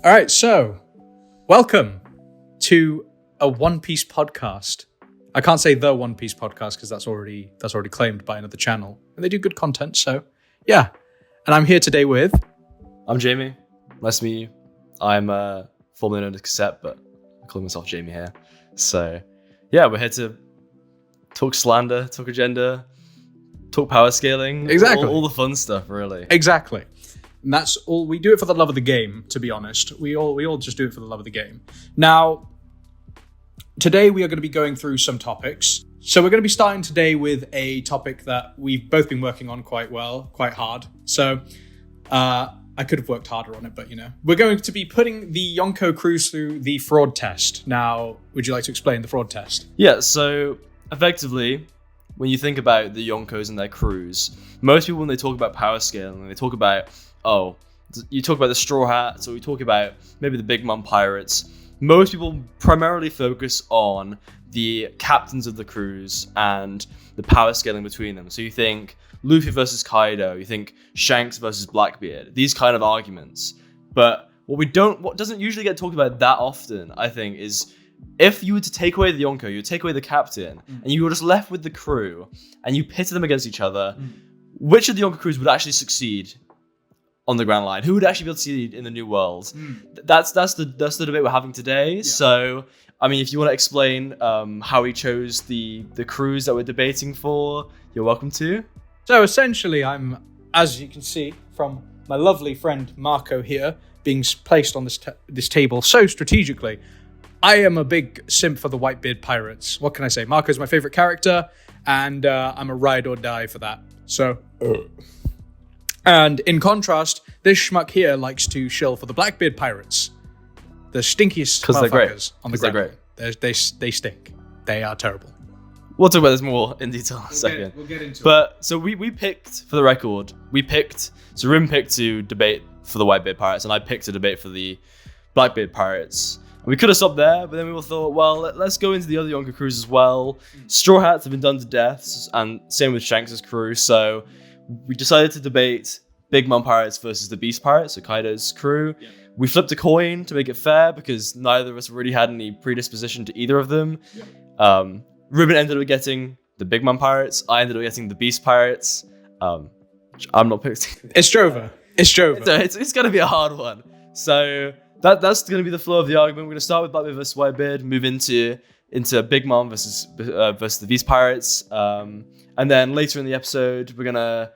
All right, so welcome to a One Piece podcast. I can't say the One Piece podcast because that's already claimed by another channel, and they do good content. So yeah, and I'm here today with. I'm Jamie. Nice to meet you. I'm formerly known as Cassette, but I call myself Jamie here. So yeah, we're here to talk slander, talk agenda, talk power scaling. Exactly. All the fun stuff, really. Exactly. And that's all. We do it for the love of the game, to be honest. We all just do it for the love of the game. Now, today we are going to be going through some topics. So we're going to be starting today with a topic that we've both been working on quite hard. So I could have worked harder on it, but we're going to be putting the Yonko crews through the fraud test. Now, would you like to explain the fraud test? Yeah, so effectively, when you think about the Yonkos and their crews, most people, when they talk about power scaling, they talk about, you talk about the Straw Hats, or you talk about maybe the Big Mom Pirates. Most people primarily focus on the captains of the crews and the power scaling between them. So you think Luffy versus Kaido, you think Shanks versus Blackbeard, these kind of arguments. But what doesn't usually get talked about that often, I think, is if you were to take away the Yonko, you would take away the captain, and you were just left with the crew, and you pitted them against each other, which of the Yonko crews would actually succeed on the Grand Line? Who would actually be able to succeed in the new world? That's the debate we're having today. Yeah. So, I mean, if you want to explain how we chose the crews that we're debating for, you're welcome to. So essentially, I'm, as you can see from my lovely friend Marco here, being placed on this table so strategically, I am a big simp for the Whitebeard pirates. What can I say? Marco's my favorite character, and I'm a ride or die for that. So, and in contrast, this schmuck here likes to shill for the Blackbeard pirates, the stinkiest motherfuckers on the ground. They stink. They are terrible. We'll talk about this more in detail in a second. We'll get into it. But so we picked, for the record, so Reuben picked to debate for the Whitebeard pirates, and I picked to debate for the Blackbeard pirates. We could have stopped there, but then we all thought, well, let's go into the other Yonko crews as well. Straw Hats have been done to death, and same with Shanks' crew. So we decided to debate Big Mom Pirates versus the Beast Pirates, so Kaido's crew. Yeah. We flipped a coin to make it fair because neither of us really had any predisposition to either of them. Yeah. Reuben ended up getting the Big Mom Pirates. I ended up getting the Beast Pirates. I'm not picking. It's Jova. It's going to be a hard one. So that's going to be the flow of the argument. We're going to start with Blackbeard versus Whitebeard, move into Big Mom versus the Beast Pirates, and then later in the episode, we're gonna.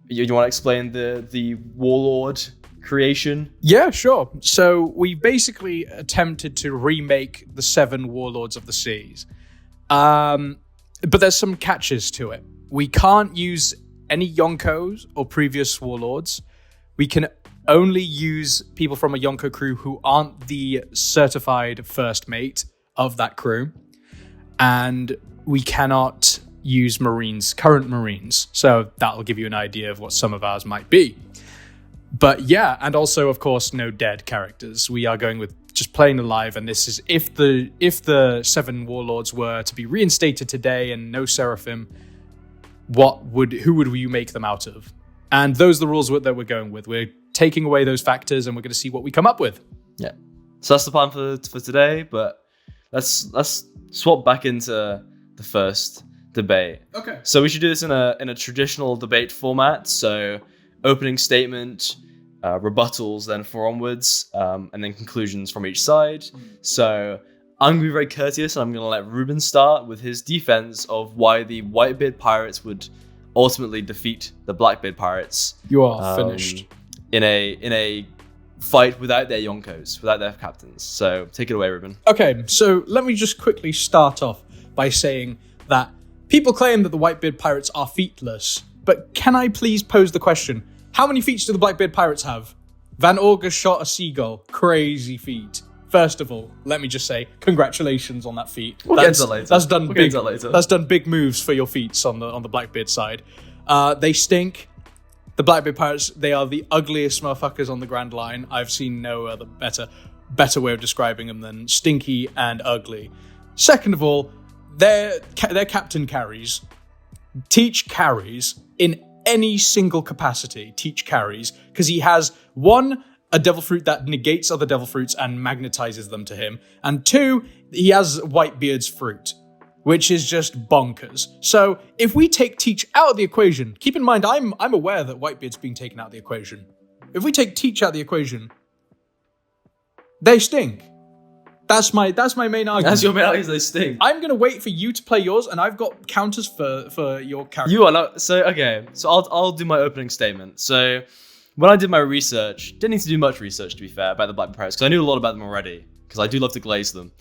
You want to explain the Warlord creation? Yeah, sure. So we basically attempted to remake the 7 Warlords of the Seas, but there's some catches to it. We can't use any Yonkos or previous Warlords. We can only use people from a Yonko crew who aren't the certified first mate of that crew. And we cannot use current Marines. So that'll give you an idea of what some of ours might be. But yeah, and also, of course, no dead characters. We are going with just plain alive, and this is if the 7 Warlords were to be reinstated today and no Seraphim, who would you make them out of? And those are the rules that we're going with. We're taking away those factors, and we're going to see what we come up with. Yeah. So that's the plan for today, but let's swap back into the first debate. Okay. So we should do this in a traditional debate format. So opening statement, rebuttals, then 4 onwards, and then conclusions from each side. So I'm going to be very courteous, and I'm going to let Reuben start with his defense of why the Whitebeard pirates would ultimately defeat the Blackbeard pirates. You are finished. In a fight without their Yonkos, without their captains. So take it away, Reuben. Okay, so let me just quickly start off by saying that people claim that the Whitebeard pirates are feetless, but can I please pose the question, how many feet do the Blackbeard pirates have? Van August shot a seagull. Crazy feat. First of all, let me just say, congratulations on that feat. We'll get into that later. That's done big moves for your feats on the Blackbeard side. They stink. The Blackbeard pirates, they are the ugliest motherfuckers on the Grand Line. I've seen no other better way of describing them than stinky and ugly. Second of all, their captain carries. Teach carries in any single capacity. Teach carries because he has one a devil fruit that negates other devil fruits and magnetizes them to him. And 2, he has Whitebeard's fruit, which is just bonkers. So if we take Teach out of the equation, keep in mind, I'm aware that Whitebeard's being taken out of the equation. If we take Teach out of the equation, they stink. That's my main argument. That's your main argument, they stink. I'm going to wait for you to play yours, and I've got counters for your character. You are not... So, okay. So I'll do my opening statement. So when I did my research, didn't need to do much research, to be fair, about the Blackbeard Pirates, because I knew a lot about them already, because I do love to glaze them.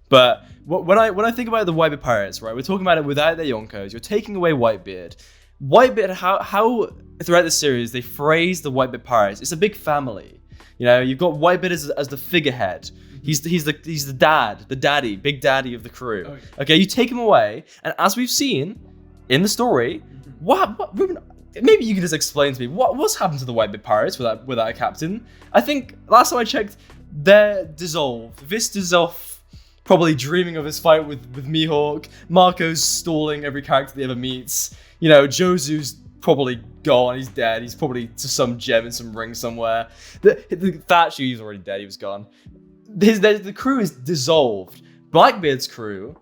But when I think about the Whitebeard Pirates, right, we're talking about it without their Yonkos. You're taking away Whitebeard. Whitebeard, how throughout the series they phrase the Whitebeard Pirates, it's a big family. You know, you've got Whitebeard as the figurehead. He's the dad, the daddy, big daddy of the crew. Okay, you take him away, and as we've seen in the story, what Reuben, maybe you can just explain to me what's happened to the Whitebeard Pirates without a captain. I think last time I checked, they're dissolved. Vis is off, probably dreaming of his fight with Mihawk. Marco's stalling every character he ever meets. You know, Josu's probably gone. He's dead. He's probably to some gem in some ring somewhere. The Thatcher, he's already dead. He was gone. The crew is dissolved. Blackbeard's crew,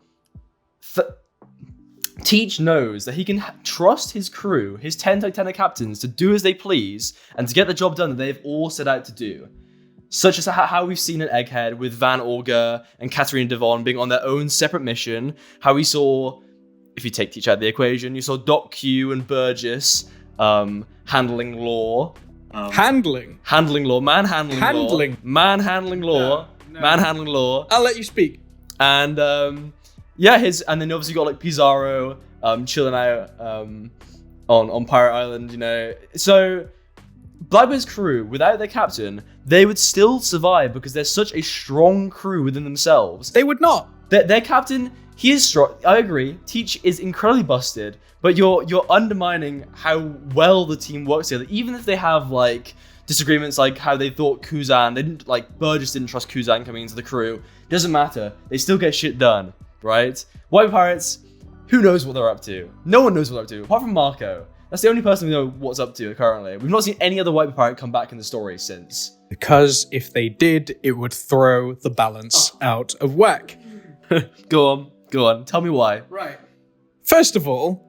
Teach knows that he can trust his crew, his 10 Titanic captains, to do as they please and to get the job done that they've all set out to do. Such as how we've seen in Egghead with Van Orga and Katarina Devon being on their own separate mission. How we saw, if you take Teach out of the equation, you saw Doc Q and Burgess handling law. Handling law. Manhandling law. I'll let you speak. And and then obviously you got like Pizarro chilling out on Pirate Island, you know. So Blackbeard's crew, without their captain, they would still survive because they're such a strong crew within themselves. They would not. Their captain, he is strong. I agree. Teach is incredibly busted, but you're undermining how well the team works together. Even if they have like disagreements, like how they thought Burgess didn't trust Kuzan coming into the crew. Doesn't matter. They still get shit done, right? White Pirates, who knows what they're up to? No one knows what they're up to, apart from Marco. That's the only person we know what's up to currently. We've not seen any other White Pirate come back in the story since. Because if they did, it would throw the balance out of whack. Go on. Tell me why. Right. First of all,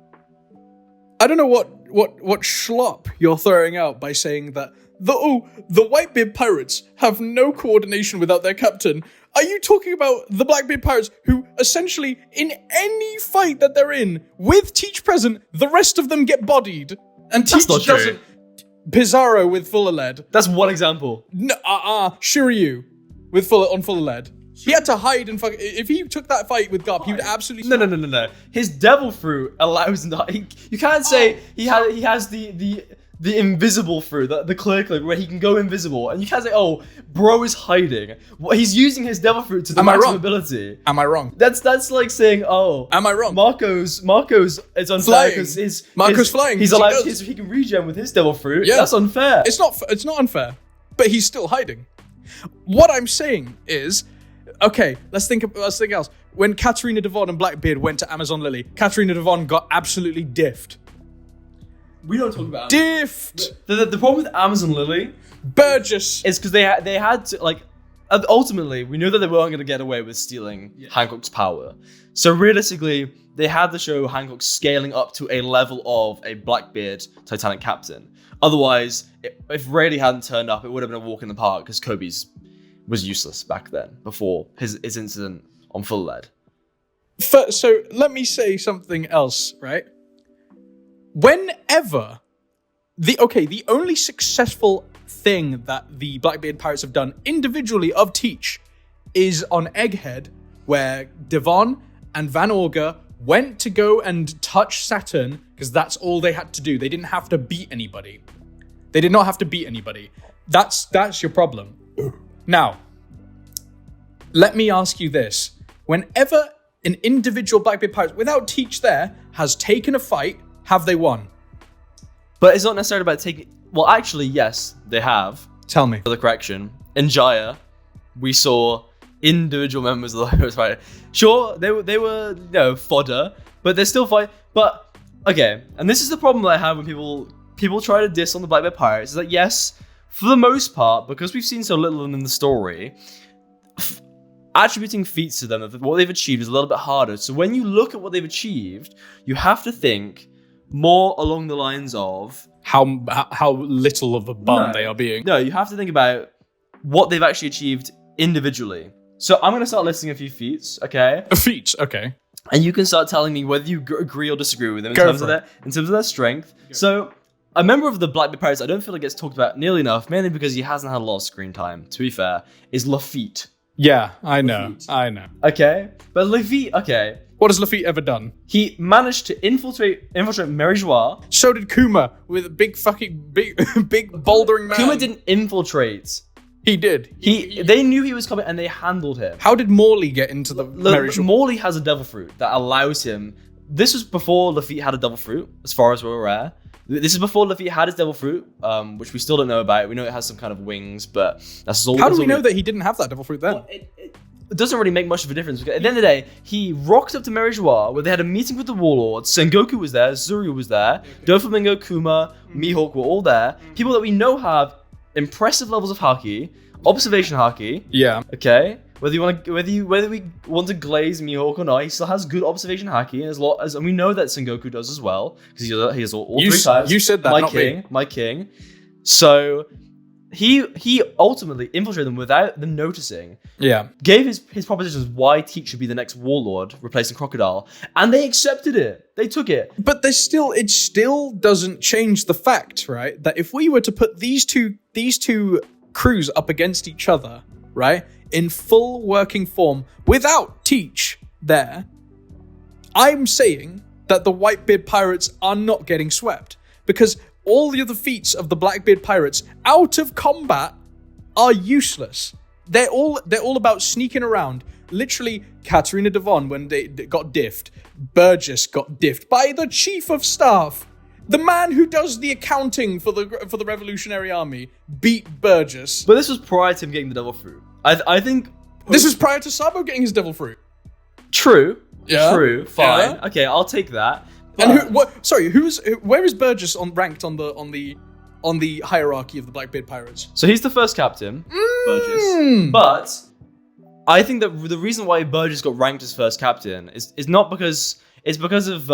I don't know what schlop you're throwing out by saying that the Whitebeard Pirates have no coordination without their captain. Are you talking about the Blackbeard Pirates who essentially, in any fight that they're in, with Teach present, the rest of them get bodied? And Teach doesn't. Pizarro with Fuller Lead. That's one example. No, Shiryu with Fuller Lead. He had to hide and if he took that fight with Garp, he would absolutely... No. His devil fruit allows him to... You can't say he has the invisible fruit, the clear clip, where he can go invisible. And you can't say, oh, bro is hiding. He's using his devil fruit to the maximum ability. Am I wrong? That's like saying, oh... Am I wrong? Marco's is unfair because Marco's flying. He's allowed... He can regen with his devil fruit. Yeah. That's unfair. It's not unfair. But he's still hiding. What I'm saying is... Okay, let's think else. When Katarina Devon and Blackbeard went to Amazon Lily, Katarina Devon got absolutely diffed. We don't talk about diffed. The problem with Amazon Lily, Burgess, is because they had to, like, ultimately we knew that they weren't going to get away with stealing Hancock's power. So realistically, they had to show Hancock scaling up to a level of a Blackbeard Titanic captain. Otherwise, if Rayleigh hadn't turned up, it would have been a walk in the park because Kobe's was useless back then, before his incident on Full Lead. So let me say something else, right? Whenever the only successful thing that the Blackbeard Pirates have done individually of Teach is on Egghead, where Devon and Van Orga went to go and touch Saturn because that's all they had to do. They didn't have to beat anybody. They did not have to beat anybody. That's your problem. Now, let me ask you this. Whenever an individual Blackbeard Pirate, without Teach there, has taken a fight, have they won? But it's not necessarily about taking... Well, actually, yes, they have. Tell me. For the correction. In Jaya, we saw individual members of the Blackbeard Pirate. Sure, they were fodder, but they're still fighting. But, okay, and this is the problem that I have when people try to diss on the Blackbeard Pirates, is that yes, for the most part, because we've seen so little of them in the story, attributing feats to them of what they've achieved is a little bit harder. So when you look at what they've achieved, you have to think more along the lines of how little of a bum they are being. No, you have to think about what they've actually achieved individually. So I'm going to start listing a few feats, okay? Feats, okay. And you can start telling me whether you agree or disagree with them in terms of their strength. So a member of the Blackbeard Pirates I don't feel like gets talked about nearly enough, mainly because he hasn't had a lot of screen time, to be fair, is Lafitte. Yeah, I know. Okay, but Lafitte, okay. What has Lafitte ever done? He managed to infiltrate Merijois. So did Kuma with a big bouldering man. Kuma didn't infiltrate. He did. They knew he was coming and they handled him. How did Morley get into the Merijois? Morley has a devil fruit that allows him. This was before Lafitte had a devil fruit, as far as we're aware. This is before Lafitte had his devil fruit, which we still don't know about. We know it has some kind of wings, but that's all. How do we know that he didn't have that devil fruit then? Well, it doesn't really make much of a difference. Because at the end of the day, he rocked up to Merijois, where they had a meeting with the Warlords. Sengoku was there, Zuryu was there, Doflamingo, Kuma, Mihawk were all there. People that we know have impressive levels of haki, observation haki. Yeah. Okay. Whether we want to glaze Mihawk or not, he still has good observation haki, and we know that Sengoku does as well because he has all three types. You said that, my king. So he ultimately infiltrated them without them noticing. Yeah. Gave his propositions why Teach should be the next Warlord, replacing Crocodile, and they accepted it. They took it. But it still doesn't change the fact, right, that if we were to put these two crews up against each other, right, in full working form without Teach there, I'm saying that the Whitebeard Pirates are not getting swept because all the other feats of the Blackbeard Pirates out of combat are useless. They're all about sneaking around. Literally, Katarina Devon, when they got diffed, Burgess got diffed by the Chief of Staff. The man who does the accounting for the Revolutionary Army beat Burgess. But this was prior to him getting the devil fruit. I think this was prior to Sabo getting his devil fruit. True. Yeah. True. Fine. Yeah. Okay, I'll take that. And where is Burgess ranked on the hierarchy of the Blackbeard Pirates? So he's the first captain, Burgess. But I think that the reason why Burgess got ranked as first captain is not because it's because of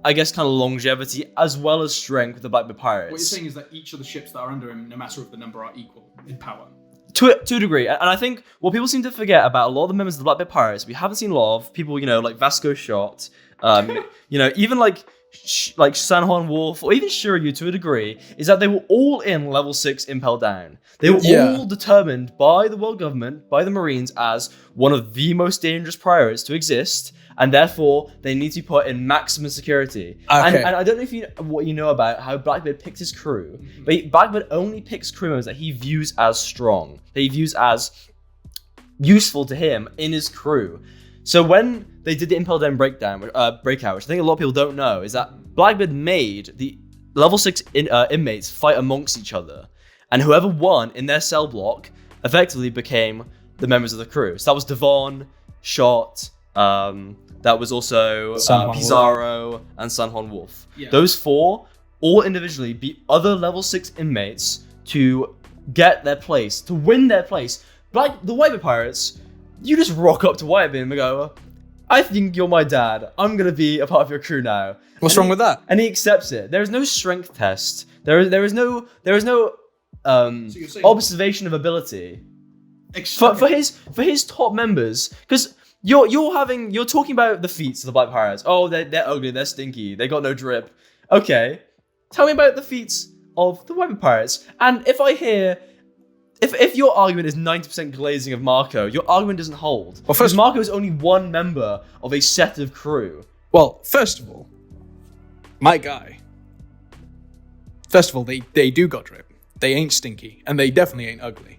I guess kind of longevity as well as strength with the Blackbeard Pirates. What you're saying is that each of the ships that are under him, no matter if the number, are equal in power. To a degree, and I think what people seem to forget about a lot of the members of the Blackbeard Pirates, we haven't seen a lot of people, like Vasco Shot, even like San Juan Wolf, or even Shiryu to a degree, is that they were all in level 6 Impel Down. They were all determined by the world government, by the Marines, as one of the most dangerous pirates to exist, and therefore they need to be put in maximum security. Okay. And I don't know if what you know about how Blackbeard picks his crew, but Blackbeard only picks crew members that he views as strong, that he views as useful to him in his crew. So when they did the Impel Down breakout, which I think a lot of people don't know, is that Blackbeard made the level 6 inmates fight amongst each other, and whoever won in their cell block effectively became the members of the crew. So that was Devon, Shot, that was also Pizarro and San Juan Wolf. Yeah. Those four all individually beat other level 6 inmates to get their place, to win their place. Like the Whitebeard Pirates, you just rock up to Whitebeard and go, I think you're my dad. I'm going to be a part of your crew now. What's wrong with that? And he accepts it. There is no strength test. There is no observation of ability. For his top members, because you're talking about the feats of the Black Pirates. Oh, they're ugly, they're stinky, they got no drip. Okay, tell me about the feats of the Whitebeard Pirates. And if your argument is 90% glazing of Marco, your argument doesn't hold. Well, because Marco is only one member of a set of crew. Well, first of all, my guy. First of all, they do got drip. They ain't stinky, and they definitely ain't ugly.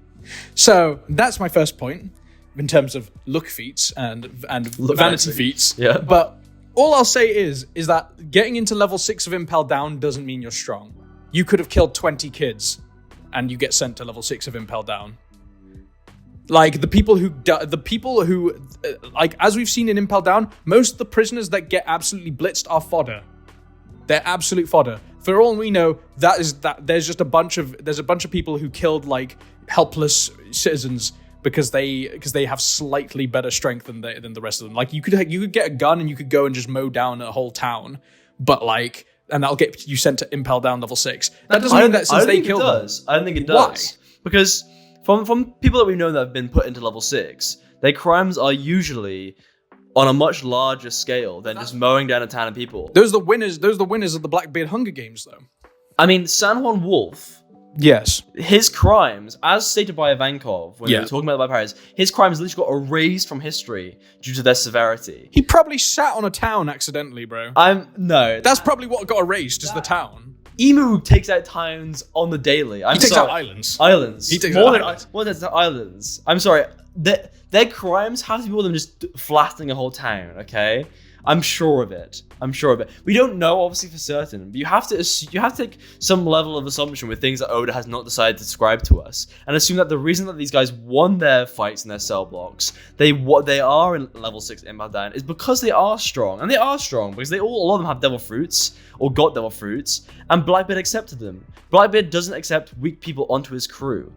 So that's my first point in terms of look feats and vanity feats. Yeah. But all I'll say is that getting into level 6 of Impel Down doesn't mean you're strong. You could have killed 20 kids, and you get sent to level 6 of Impel Down. Like the people who, like as we've seen in Impel Down, most of the prisoners that get absolutely blitzed are fodder. They're absolute fodder. For all we know, there's a bunch of people who killed like helpless citizens because they have slightly better strength than the rest of them. Like you could get a gun and you could go and just mow down a whole town, but like, and that'll get you sent to Impel Down level 6. That doesn't mean that since they killed them. I don't think it does. Why? Because from people that we know that have been put into level 6, their crimes are usually on a much larger scale than just mowing down a town of people. Those are the winners of the Blackbeard Hunger Games, though. I mean, San Juan Wolf. Yes. His crimes, as stated by Ivankov when we were talking about the Black Pirates, his crimes literally got erased from history due to their severity. He probably sat on a town accidentally, bro. No. That's probably what got erased, is the town. Emu takes out towns on the daily. He takes out islands. He takes out islands. I'm sorry. Their crimes have to be more than just flattening a whole town, okay? I'm sure of it. We don't know, obviously, for certain, but you have to take some level of assumption with things that Oda has not decided to describe to us, and assume that the reason that these guys won their fights in their cell blocks, they are in level 6 Impel Down, is because they are strong, and they are strong because a lot of them have devil fruits or got devil fruits, and Blackbeard accepted them. Blackbeard doesn't accept weak people onto his crew.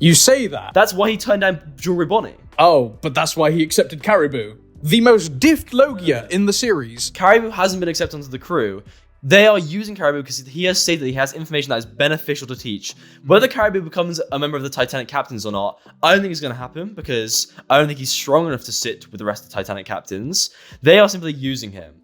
You say that. That's why he turned down Jewelry Bonnie. Oh, but that's why he accepted Caribou. The most diffed Logia in the series. Caribou hasn't been accepted onto the crew. They are using Caribou because he has stated that he has information that is beneficial to teach. Whether Caribou becomes a member of the Titanic captains or not, I don't think it's going to happen because I don't think he's strong enough to sit with the rest of the Titanic captains. They are simply using him.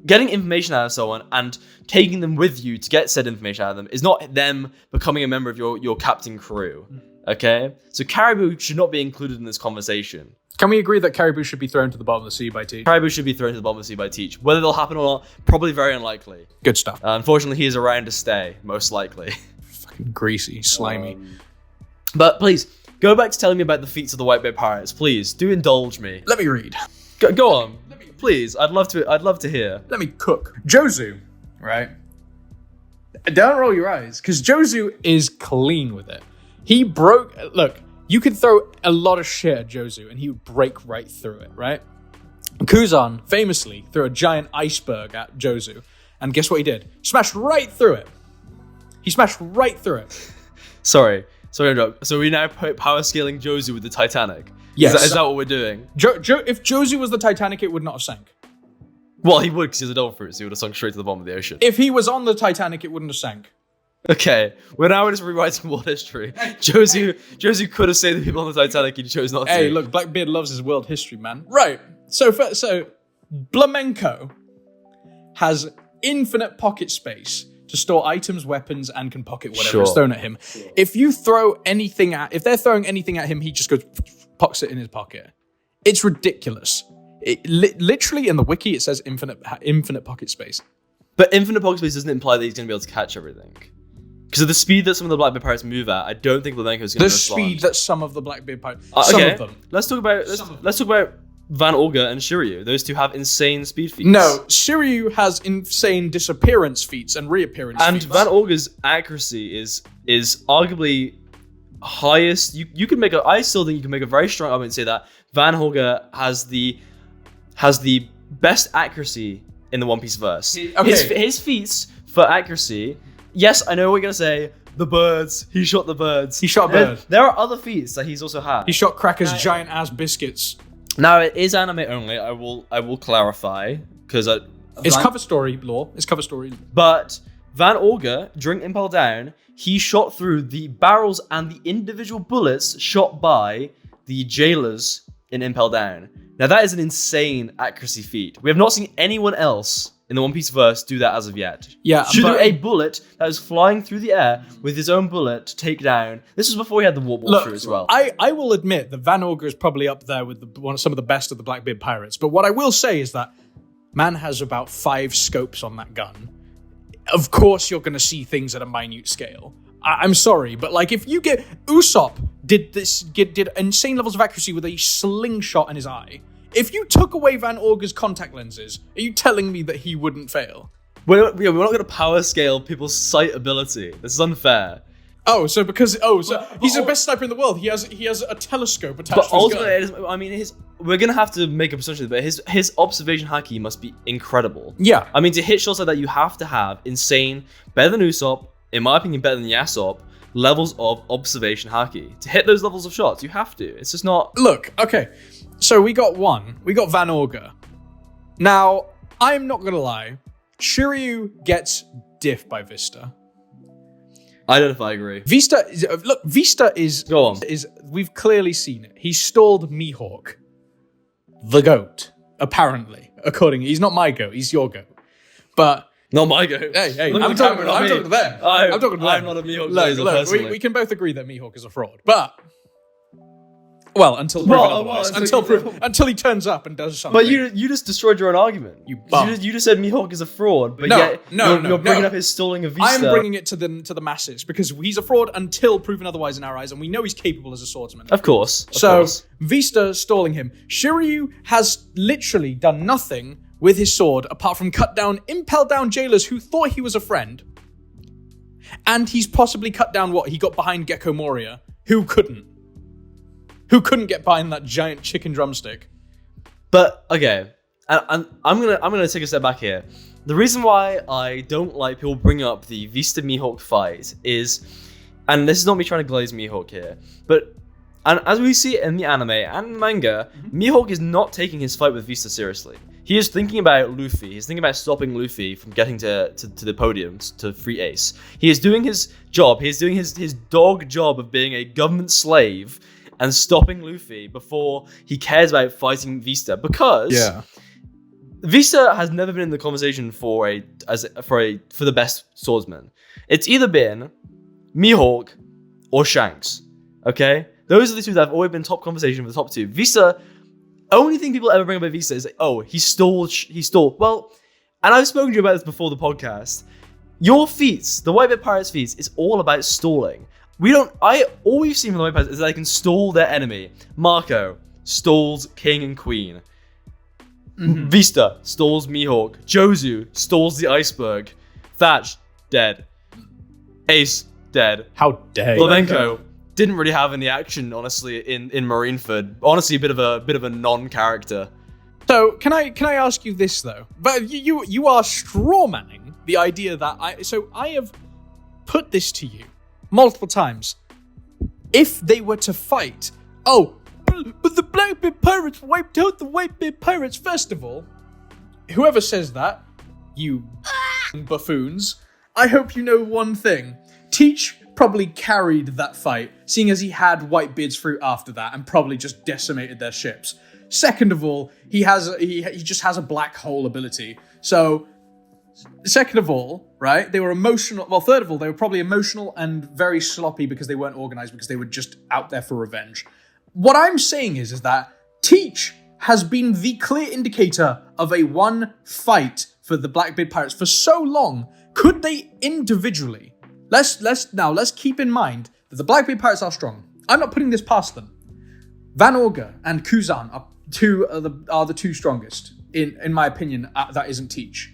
Getting information out of someone and taking them with you to get said information out of them is not them becoming a member of your captain crew. Okay? So Caribou should not be included in this conversation. Can we agree that Caribou should be thrown to the bottom of the sea by Teach? Caribou should be thrown to the bottom of the sea by Teach. Whether they'll happen or not, probably very unlikely. Good stuff. Unfortunately, he is around to stay, most likely. Fucking greasy, slimy. But please, go back to telling me about the feats of the Whitebeard Pirates. Please, do indulge me. Let me read. Go on. Please, I'd love to hear. Let me cook. Jozu, right? Don't roll your eyes, because Jozu is clean with it. He broke... Look, you could throw a lot of shit at Jozu, and he would break right through it, right? Kuzan famously threw a giant iceberg at Jozu, and guess what he did? Smashed right through it. He smashed right through it. Sorry, so we now power scaling Jozu with the Titanic. Yes. Is that what we're doing? If Jozu was the Titanic, it would not have sank. Well, he would, because he's a devil fruit, so he would have sunk straight to the bottom of the ocean. If he was on the Titanic, it wouldn't have sank. Okay, we're now just rewriting world history. Jozu could have saved the people on the Titanic, he chose not to. Hey, look, Blackbeard loves his world history, man. Right, so Blamenko has infinite pocket space to store items, weapons, and can pocket whatever is thrown at him. If they're throwing anything at him, he just goes, pops it in his pocket. It's ridiculous. Literally in the wiki, it says infinite pocket space. But infinite pocket space doesn't imply that he's going to be able to catch everything. Because of the speed that some of the Blackbeard Pirates move at, I don't think Blamenko is going to respond. The speed that some of the Blackbeard Pirates... Some of them. Let's talk about Van Olga and Shiryu. Those two have insane speed feats. No, Shiryu has insane disappearance feats and reappearance feats. And Van Olga's accuracy is arguably highest. I still think you can make a very strong argument and say that Van Olga has the best accuracy in the One Piece verse. His feats for accuracy... Yes, I know what you're going to say. The birds. He shot the birds. He shot a bird. There are other feats that he's also had. He shot Cracker's giant ass biscuits. Now, it is anime only. I will clarify. Because it's cover story lore. It's cover story. But Van Olga, during Impel Down, he shot through the barrels and the individual bullets shot by the jailers in Impel Down. Now, that is an insane accuracy feat. We have not seen anyone else in the One Piece verse do that as of yet. Yeah, Shooting a bullet that was flying through the air with his own bullet to take down. This was before he had the warp through as well. I will admit that Van Olga is probably up there with some of the best of the Blackbeard Pirates. But what I will say is that man has about 5 scopes on that gun. Of course, you're going to see things at a minute scale. I'm sorry, but like if you get Usopp did insane levels of accuracy with a slingshot in his eye. If you took away Van Olga's contact lenses, are you telling me that he wouldn't fail? We're not going to power scale people's sight ability. This is unfair. He's the best sniper in the world. He has a telescope attached to his gun. we're gonna have to make a presumption, but his observation haki must be incredible. Yeah. I mean, to hit shots like that, you have to have insane, better than Usopp, in my opinion, better than Yasop, levels of observation haki. To hit those levels of shots, you have to. It's just not. Look, okay. So we got Van Orga. Now, I'm not gonna lie, Shiryu gets diffed by Vista. I don't know if I agree. Vista is Go on. We've clearly seen it. He stalled Mihawk, the goat, apparently. He's not my goat, he's your goat. But not my goat. Hey, Look I'm at the talking camera, to them. I'm talking to them. I'm not a Mihawk player, Look, personally. we can both agree that Mihawk is a fraud. But until proven otherwise. Until he turns up and does something. But you just destroyed your own argument. You bum. You just said Mihawk is a fraud, but you're bringing up his stalling of Vista. I'm bringing it to the masses because he's a fraud until proven otherwise in our eyes, and we know he's capable as a swordsman. Of course. Vista stalling him. Shiryu has literally done nothing with his sword apart from impel down jailers who thought he was a friend. And he's possibly cut down he got behind Gecko Moria, who couldn't get behind that giant chicken drumstick. But okay, and I'm gonna take a step back here. The reason why I don't like people bringing up the Vista Mihawk fight is, and this is not me trying to glaze Mihawk here, but as we see it in the anime and manga, Mihawk is not taking his fight with Vista seriously. He is thinking about Luffy. He's thinking about stopping Luffy from getting to the podiums to free Ace. He is doing his job. He is doing his dog job of being a government slave and stopping Luffy before he cares about fighting Vista, because Vista has never been in the conversation for the best swordsman. It's either been Mihawk or Shanks. Okay, those are the two that have always been top conversation for the top two. Vista, only thing people ever bring up about Vista is like, oh, he stole. Well, and I've spoken to you about this before the podcast. Your feats, the Whitebeard Pirates feats, is all about stalling. All we've seen from the White Pirates is that they can stall their enemy. Marco stalls King and Queen. Mm-hmm. Vista stalls Mihawk. Jozu stalls the iceberg. Thatch, dead. Ace, dead. How dare Flamenco didn't really have any action, honestly, in Marineford. Honestly, a bit of a non-character. So can I ask you this though? But you are strawmanning the idea that I have put this to you multiple times. If they were to fight, but the Blackbeard Pirates wiped out the Whitebeard Pirates. First of all, whoever says that, you buffoons, I hope you know one thing. Teach probably carried that fight, seeing as he had Whitebeard's fruit after that and probably just decimated their ships. Second of all, he just has a black hole ability. So, second of all, right, they were emotional. Well, third of all, they were probably emotional and very sloppy because they weren't organized, because they were just out there for revenge. What I'm saying is that Teach has been the clear indicator of a one fight for the Blackbeard Pirates for so long. Could they individually? Let's keep in mind that the Blackbeard Pirates are strong. I'm not putting this past them. Van Orga and Kuzan are the two strongest in my opinion. That isn't Teach.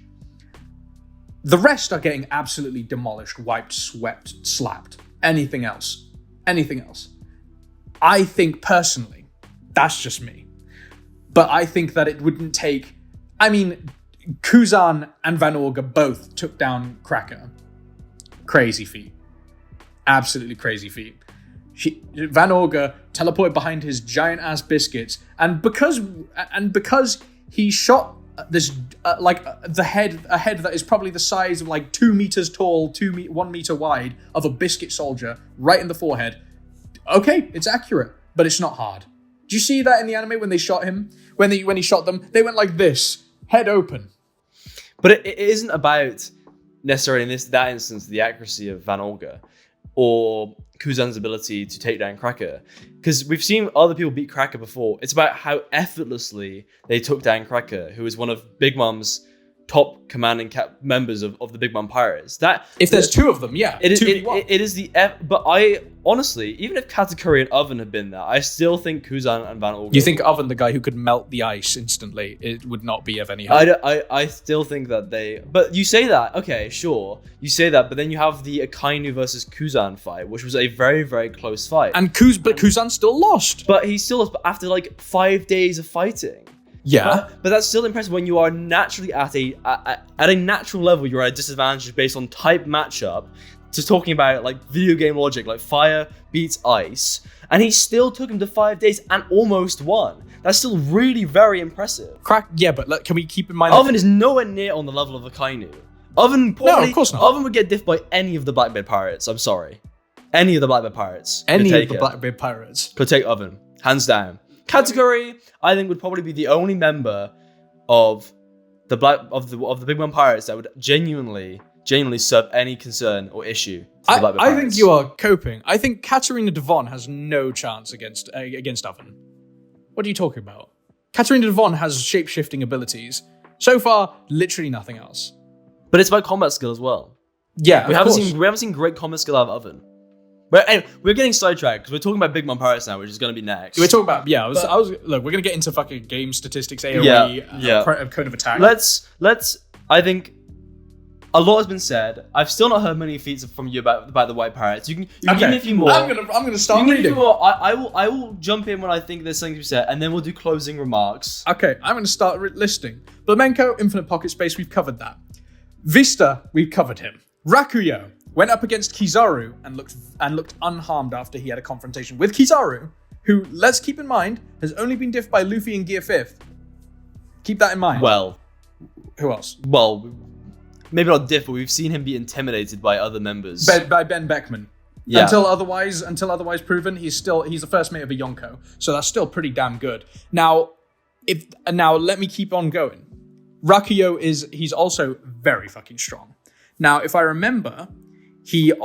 The rest are getting absolutely demolished, wiped, swept, slapped. Anything else. I think personally, that's just me, but I think that it wouldn't take. I mean, Kuzan and Van Orga both took down Cracker. Crazy feat. Absolutely crazy feat. Van Orga teleported behind his giant ass biscuits, and because he shot this a head that is probably the size of like 2 meters tall, 1 meter wide of a biscuit soldier right in the forehead. Okay, it's accurate, but it's not hard. Do you see that in the anime when they shot him? When he shot them, they went like this, head open. But it isn't about necessarily in that instance the accuracy of Van Orga or Kuzan's ability to take down Cracker, because we've seen other people beat Cracker before. It's about how effortlessly they took down Cracker, who is one of Big Mom's top commanding members of the Big Man Pirates. That if there's two of them, yeah, it is the but I honestly, even if Katakuri and Oven had been there, I still think Kuzan and Van Olga. You think Oven, the guy who could melt the ice instantly, it would not be of any help? I still think that but you say that, okay, sure, you say that, but then you have the Akainu versus Kuzan fight, which was a very, very close fight, and Kuzan still lost, but he still lost after like 5 days of fighting. Yeah, but that's still impressive when you are naturally at a natural level. You're at a disadvantage based on type matchup. Just talking about like video game logic, like fire beats ice, and he still took him to 5 days and almost won. That's still really very impressive. Yeah, but can we keep in mind? Oven is nowhere near on the level of Akainu. Oven probably, no, of course not. Oven would get diffed by any of the Blackbeard pirates. I'm sorry, any of the Blackbeard pirates. Blackbeard pirates could take Oven, hands down. Katakuri, I think, would probably be the only member of the Big Man Pirates that would genuinely serve any concern or issue. I think you are coping. I think Katarina Devon has no chance against Oven. What are you talking about? Katarina Devon has shape-shifting abilities. So far, literally nothing else. But it's about combat skill as well. Yeah, we haven't seen great combat skill out of Oven. But anyway, we're getting sidetracked because we're talking about Big Man Pirates now, which is going to be next. We're talking about look, we're going to get into fucking game statistics, AoE, code of attack. Let's. I think a lot has been said. I've still not heard many feats from you about the White Pirates. You can give me a few more. I'm gonna start reading. I will jump in when I think there's something to be said, and then we'll do closing remarks. Okay, I'm going to start listing. Flamenco, Infinite Pocket Space, we've covered that. Vista, we've covered him. Rakuyo went up against Kizaru and looked unharmed after he had a confrontation with Kizaru, who, let's keep in mind, has only been diffed by Luffy in Gear 5th. Keep that in mind. Well, who else? Well, maybe not diff, but we've seen him be intimidated by other members. By Ben Beckman. Yeah. Until otherwise proven, he's the first mate of a Yonko. So that's still pretty damn good. Now let me keep on going. Rakuyo he's also very fucking strong. Now, if I remember, look, you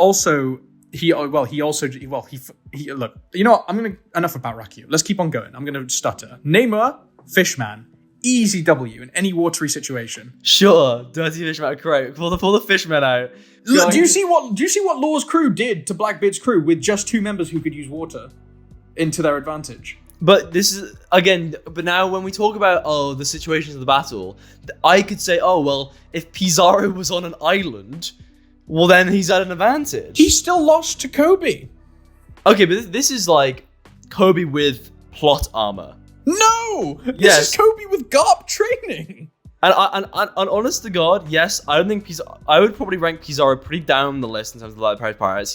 know what, enough about Rakuyo. Let's keep on going. I'm gonna stutter. Namor, Fishman, easy W in any watery situation. Sure, Dirty Fishman, great. Pull the Fishman out. Look, do you see what Law's crew did to Blackbeard's crew with just 2 members who could use water into their advantage? But this is, again, but now when we talk about, the situations of the battle, I could say, if Pizarro was on an island, well, then he's at an advantage. He still lost to Kobe. Okay, but this is like Kobe with plot armor. No! This is Kobe with Garp training. And honest to God, yes, I don't think I would probably rank Pizarro pretty down the list in terms of the Light Pirates.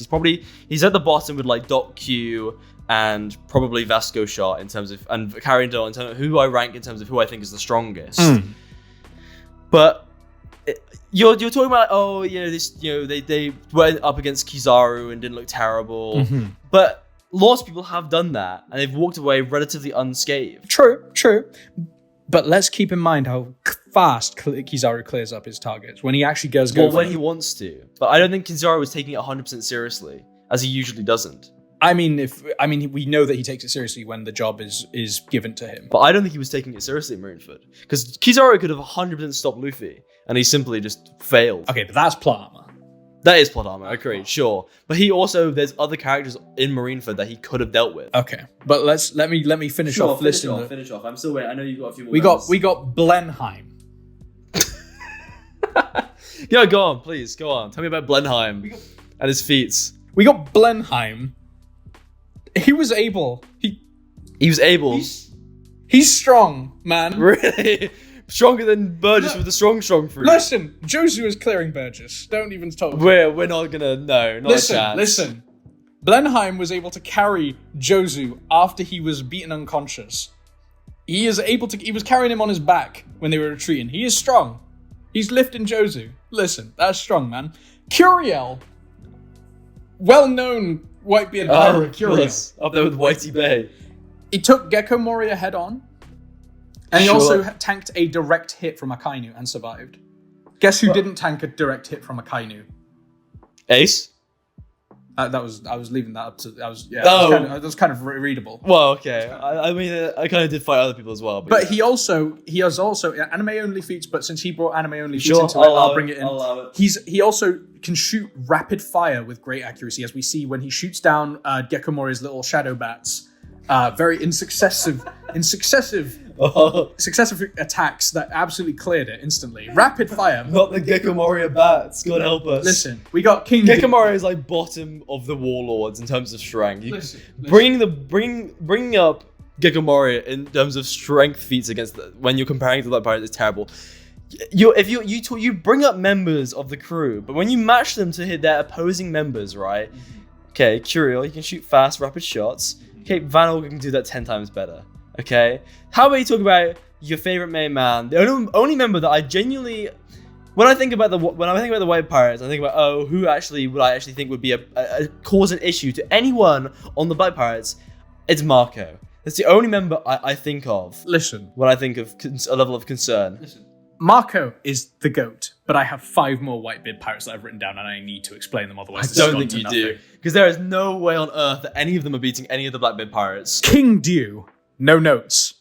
He's at the bottom with like Doc Q and probably Vasco Shot in terms of, and Carrion in terms of who I rank in terms of who I think is the strongest. But you're talking about they went up against Kizaru and didn't look terrible. But lots of people have done that and they've walked away relatively unscathed. True. But let's keep in mind how fast Kizaru clears up his targets when he actually goes. When he wants to. But I don't think Kizaru was taking it 100% seriously, as he usually doesn't. I mean, we know that he takes it seriously when the job is given to him. But I don't think he was taking it seriously in Marineford. Because Kizaru could have 100% stopped Luffy, and he simply just failed. Okay, but that's plot armor. That is plot armor, agreed, sure. But there's other characters in Marineford that he could have dealt with. Okay, but let me finish off listing. Finish off. I'm still waiting. I know you've got a few more. We got Blenheim. Yeah, go on, please, go on. Tell me about Blenheim and his feats. We got Blenheim. He was able. He's strong, man. Really? Stronger than Burgess with the strong fruit. Listen, Josu is clearing Burgess. Don't even talk. We're not gonna, no, not a chance. Listen. Blenheim was able to carry Josu after he was beaten unconscious. He was carrying him on his back when they were retreating. He is strong. He's lifting Josu. Listen, that's strong, man. Curiel. Well-known Whitebeard pirate Curiel. Yes, up there with Whitey Bay. He took Gecko Moria head on. And he also tanked a direct hit from Akainu and survived. Guess who didn't tank a direct hit from Akainu? Ace? I was leaving that up to. Oh. That was kind of readable. Well, okay. I mean, I kind of did fight other people as well. But he has also anime only feats. But since he brought anime only feats Sure, into it, I'll bring it in. I'll allow it. He also can shoot rapid fire with great accuracy, as we see when he shoots down Gekomori's little shadow bats. Very in successive attacks that absolutely cleared it instantly. Rapid fire. Not the Gekomori bats. God help us. Listen, we got King. Gekomori is like bottom of the Warlords in terms of strength. Bringing up Gekomori in terms of strength feats against when you're comparing to the Black Pirates is terrible. You bring up members of the crew, but when you match them to hit their opposing members, right? Okay, Curiel, he can shoot fast, rapid shots. Okay, Van Olga can do that 10 times better. Okay, how about you talk about your favorite main man, the only member that I genuinely, when I think about the White Pirates, I think about who actually would I actually think would be a cause an issue to anyone on the Black Pirates? It's Marco. That's the only member I think of. Listen, when I think of a level of concern. Listen, Marco is the GOAT, but I have 5 more Whitebeard pirates that I've written down, and I need to explain them. Otherwise, I don't think you do, because there is no way on earth that any of them are beating any of the Blackbeard pirates. King Dew, no notes.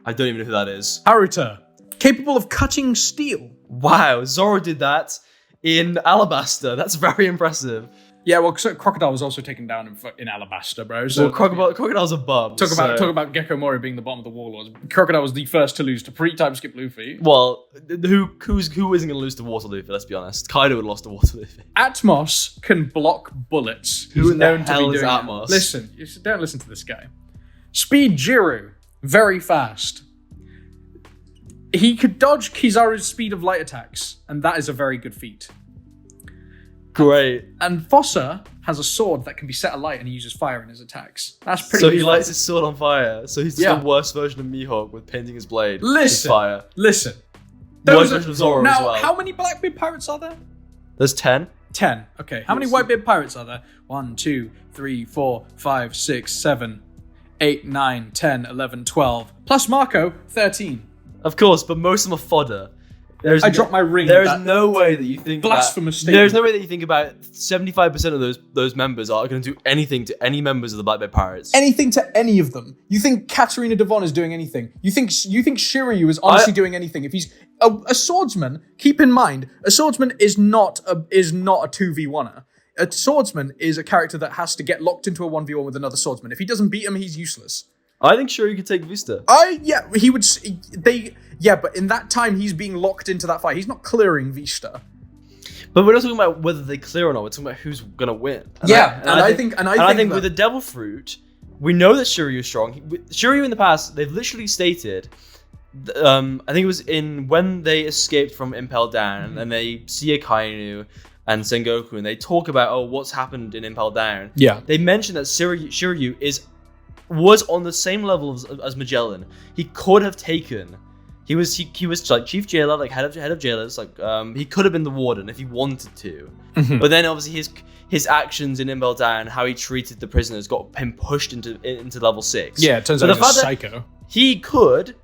I don't even know who that is. Haruta, capable of cutting steel. Wow, Zoro did that in Alabaster. That's very impressive. Yeah, well, Crocodile was also taken down in Alabaster, bro. So well, Crocodile's a bum. Talk about Gekomori being the bottom of the Warlords. Crocodile was the first to lose to pre-time skip Luffy. Well, who isn't going to lose to Water Luffy? Let's be honest. Kaido would have lost to Water Luffy. Atmos can block bullets. Who in the hell is Atmos? Listen, don't listen to this guy. Speed Jiru, very fast. He could dodge Kizaru's speed of light attacks, and that is a very good feat. Great. And Fossa has a sword that can be set alight and he uses fire in his attacks. That's pretty So he lights his sword on fire. So he's just Yeah. the worst version of Mihawk with painting his blade with Listen. fire. Listen. Worst version of Zoro now, as well. how many Blackbeard pirates are there? There's 10. 10. Okay. How many Whitebeard pirates are there? 1, 2, 3, 4, 5, 6, 7, 8, 9, 10, 11, 12. Plus Marco, 13. Of course, but most of them are fodder. I dropped my ring. There is no way that you think blasphemous statement. There's no way that you think about 75% of those members are going to do anything to any members of the Blackbeard Pirates. Anything to any of them. You think Katarina Devon is doing anything? You think Shiryu is honestly doing anything? If he's a swordsman, keep in mind, a swordsman is not a 2v1er. A swordsman is a character that has to get locked into a 1v1 with another swordsman. If he doesn't beat him, he's useless. I think Shiryu could take Vista. He would. But in that time, he's being locked into that fight. He's not clearing Vista. But we're not talking about whether they clear or not. We're talking about who's gonna win. I think with the Devil Fruit, we know that Shiryu is strong. Shiryu in the past, they've literally stated. I think it was when they escaped from Impel Down, and they see Akainu and Sengoku, and they talk about what's happened in Impel Down. Yeah, they mentioned that Shiryu was on the same level as Magellan. He could have taken. He was like chief jailer, like head of jailers. Like he could have been the warden if he wanted to. Mm-hmm. But then obviously his actions in Impel Down, how he treated the prisoners, got him pushed into level 6. Yeah, it turns out he's a psycho. He could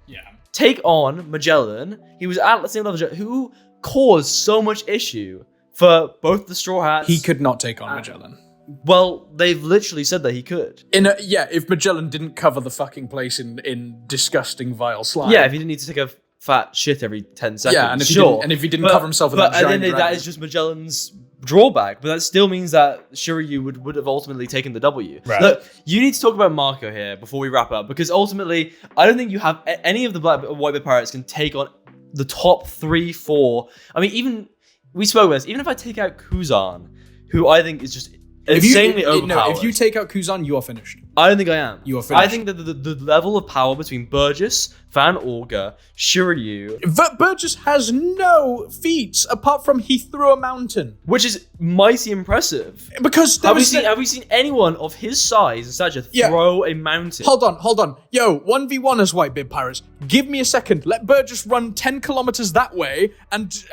take on Magellan. He was at the same level who caused so much issue for both the Straw Hats. He could not take on Magellan. Well, they've literally said that he could. If Magellan didn't cover the fucking place in disgusting vile slime. Yeah, if he didn't need to take a fat shit every 10 seconds. Yeah, and if he didn't cover himself with that giant dragon. That is just Magellan's drawback, but that still means that Shiryu would have ultimately taken the W. Right. Look, you need to talk about Marco here before we wrap up, because ultimately, I don't think you have any of the Whitebeard Pirates can take on the top 3, 4. I mean, even we spoke about this. Even if I take out Kuzan, who I think is just insanely overpowered. If you take out Kuzan, you are finished. I don't think I am. You are finished. I think that the level of power between Burgess, Van Olga, Shiryu... Burgess has no feats apart from he threw a mountain. Which is mighty impressive. Because have we seen anyone of his size and stature throw a mountain? Hold on. Yo, 1v1 as Whitebeard Pirates. Give me a second. Let Burgess run 10 kilometers that way and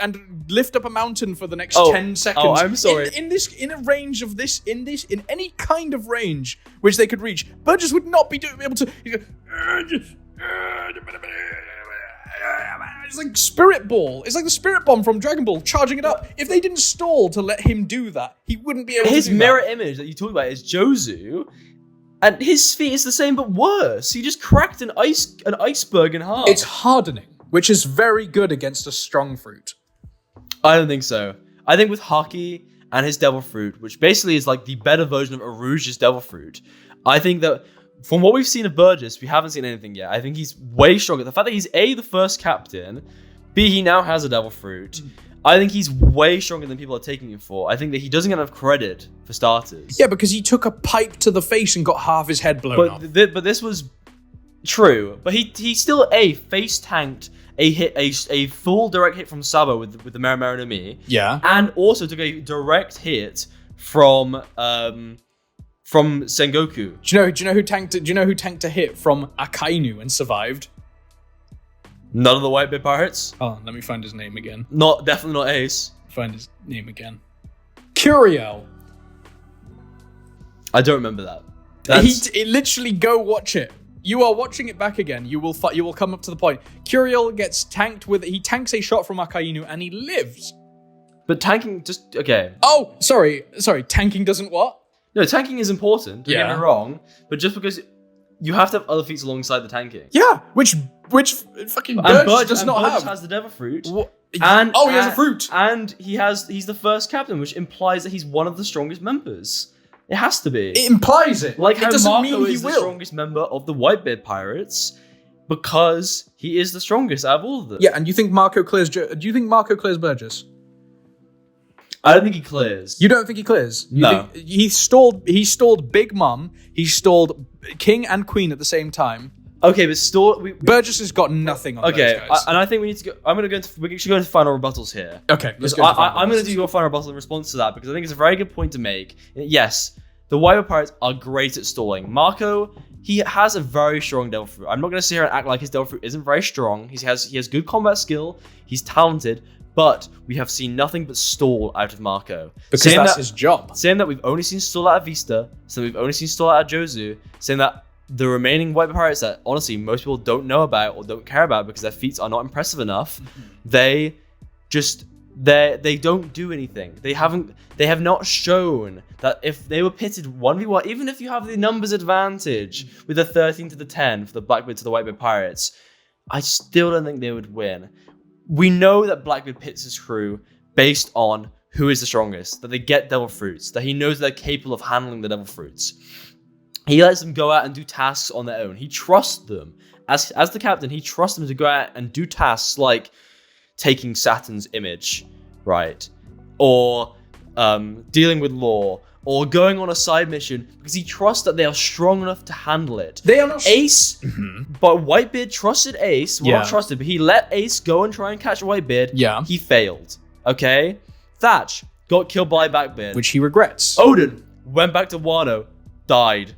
lift up a mountain for the next 10 seconds. Oh, I'm sorry. In a range of this, in any kind of range which they could reach, Burgess would not be able to. It's like Spirit Ball. It's like the Spirit Bomb from Dragon Ball, charging it up. If they didn't stall to let him do that, he wouldn't be able to do that. His mirror image that you talk about is Jozu, and his feat is the same but worse. He just cracked an iceberg in half. It's hardening, which is very good against a strong fruit. I don't think so. I think with Haki and his Devil Fruit, which basically is like the better version of Arouge's Devil Fruit, I think that from what we've seen of Burgess, we haven't seen anything yet. I think he's way stronger. The fact that he's A, the first captain, B, he now has a Devil Fruit, I think he's way stronger than people are taking him for. I think that he doesn't get enough credit for starters. Yeah, because he took a pipe to the face and got half his head blown off. But this was true. But he still face tanked a full direct hit from Sabo with the Marimaro no Mi. Yeah. And also took a direct hit from Sengoku. Do you know who tanked a hit from Akainu and survived? None of the Whitebeard pirates. Oh, let me find his name again. Definitely not Ace. Find his name again. Curiel. I don't remember that. He literally go watch it. You are watching it back again. You will come up to the point. Curiel gets tanked he tanks a shot from Akainu and he lives. But tanking just okay. Oh, sorry. Tanking doesn't what? No, tanking is important. Don't get me wrong. But just because you have to have other feats alongside the tanking. Yeah, which fucking Burgess does not have. Has the Devil Fruit. What? He has a fruit. And he's the first captain, which implies that he's one of the strongest members. It has to be. It implies it. Like it how doesn't Marco mean he is the will. strongest member of the Whitebeard pirates because he is the strongest out of all of them. Yeah, and you think Marco clears? Do you think Marco clears Burgess? I don't think he clears. You don't think he clears? No. He stalled Big Mom. He stalled King and Queen at the same time. Okay, but Burgess has got nothing on those guys. And I think we need to go. We should go into final rebuttals here. Okay, let's go. I'm going to do your final rebuttal in response to that because I think it's a very good point to make. Yes, the Whitebeard pirates are great at stalling. Marco, he has a very strong Devil Fruit. I'm not going to sit here and act like his Devil Fruit isn't very strong. He has good combat skill. He's talented. But we have seen nothing but stall out of Marco. Because that's his job. Saying that we've only seen stall out of Vista, saying we've only seen stall out of Jozu, saying that the remaining Whitebeard pirates that honestly most people don't know about or don't care about because their feats are not impressive enough, they don't do anything. They have not shown that if they were pitted 1v1, even if you have the numbers advantage with the 13 to the 10 for the Blackbeard to the Whitebeard pirates, I still don't think they would win. We know that Blackbeard pits his crew based on who is the strongest, that they get Devil Fruits, that he knows they're capable of handling the Devil Fruits. He lets them go out and do tasks on their own. He trusts them. As the captain, he trusts them to go out and do tasks like taking Saturn's image, right? Or dealing with law, or going on a side mission because he trusts that they are strong enough to handle it. They are not Ace, but Whitebeard trusted Ace. Well, not trusted, but he let Ace go and try and catch Whitebeard. Yeah. He failed. Okay? Thatch got killed by Blackbeard. Which he regrets. Odin went back to Wano, died.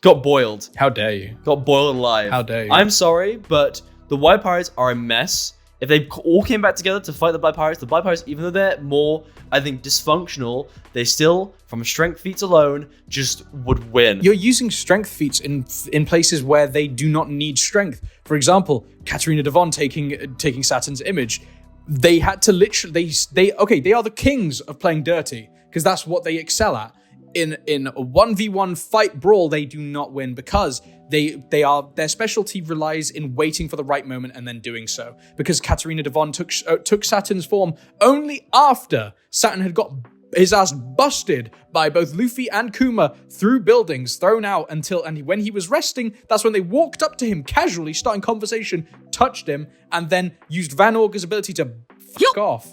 Got boiled. How dare you? Got boiled alive. How dare you? I'm sorry, but the White Pirates are a mess. If they all came back together to fight the Black Pirates, even though they're more, I think, dysfunctional, they still, from strength feats alone, just would win. You're using strength feats in places where they do not need strength. For example, Katarina Devon taking Saturn's image. They had to literally they are the kings of playing dirty because that's what they excel at. In a 1v1 fight brawl, they do not win because their specialty relies in waiting for the right moment and then doing so. Because Katarina Devon took Saturn's form only after Saturn had got his ass busted by both Luffy and Kuma through buildings, thrown out and when he was resting, that's when they walked up to him casually, starting conversation, touched him, and then used Van Orger's ability to fuck off.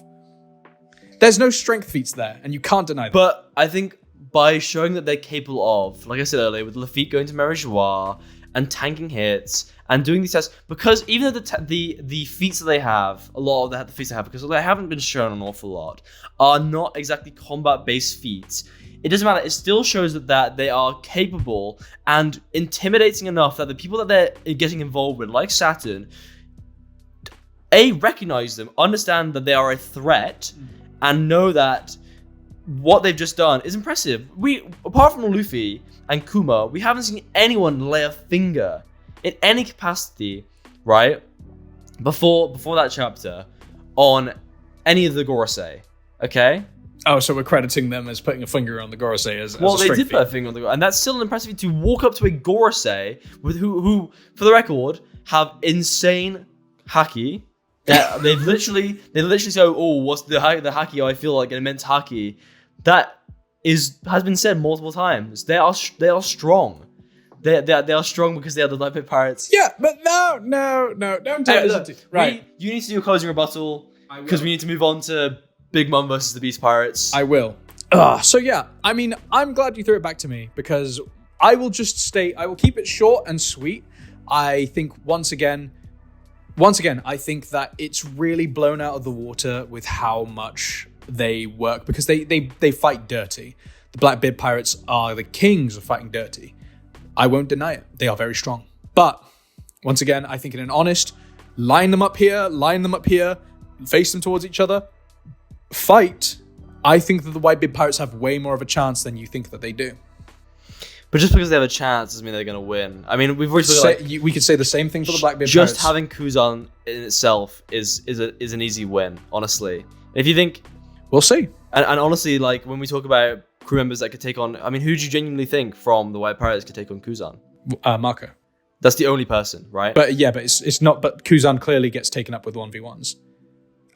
There's no strength feats there, and you can't deny that. But I think by showing that they're capable of, like I said earlier, with Lafitte going to Merijois and tanking hits and doing these tests, because even though the feats that they have, a lot of the feats they have, because they haven't been shown an awful lot, are not exactly combat-based feats, it doesn't matter. It still shows that they are capable and intimidating enough that the people that they're getting involved with, like Saturn, recognize them, understand that they are a threat, and know that what they've just done is impressive. Apart from Luffy and Kuma, we haven't seen anyone lay a finger in any capacity, right? before that chapter on any of the Gorosei. Okay. Oh, so we're crediting them as putting a finger on the Gorosei as well, a they did feat. put a finger on the Gorosei, and that's still an impressive feat to walk up to a Gorosei with who, for the record, have insane haki. They literally go, oh, what's the haki? Oh, I feel like an immense haki. That has been said multiple times. They are strong. They are strong because they are the Blackbeard pirates. Yeah, but no, don't tell me. Right, you need to do a closing rebuttal because we need to move on to Big Mom versus the Beast Pirates. I will. So yeah, I mean, I'm glad you threw it back to me because I will keep it short and sweet. I think once again, I think that it's really blown out of the water with how much they work because they fight dirty. The Blackbeard pirates are the kings of fighting dirty. I won't deny it. They are very strong. But once again, I think in an honest, line them up here, face them towards each other, fight. I think that the Whitebeard pirates have way more of a chance than you think that they do. But just because they have a chance doesn't mean they're going to win. I mean, we've already we could say the same thing for the Blackbeard just pirates. having Kuzan in itself is an easy win, honestly. If you think, we'll see. And honestly, like when we talk about crew members that could take on, I mean, who do you genuinely think from the White Pirates could take on Kuzan? Marco. That's the only person, right? But yeah, but it's not. But Kuzan clearly gets taken up with 1v1s,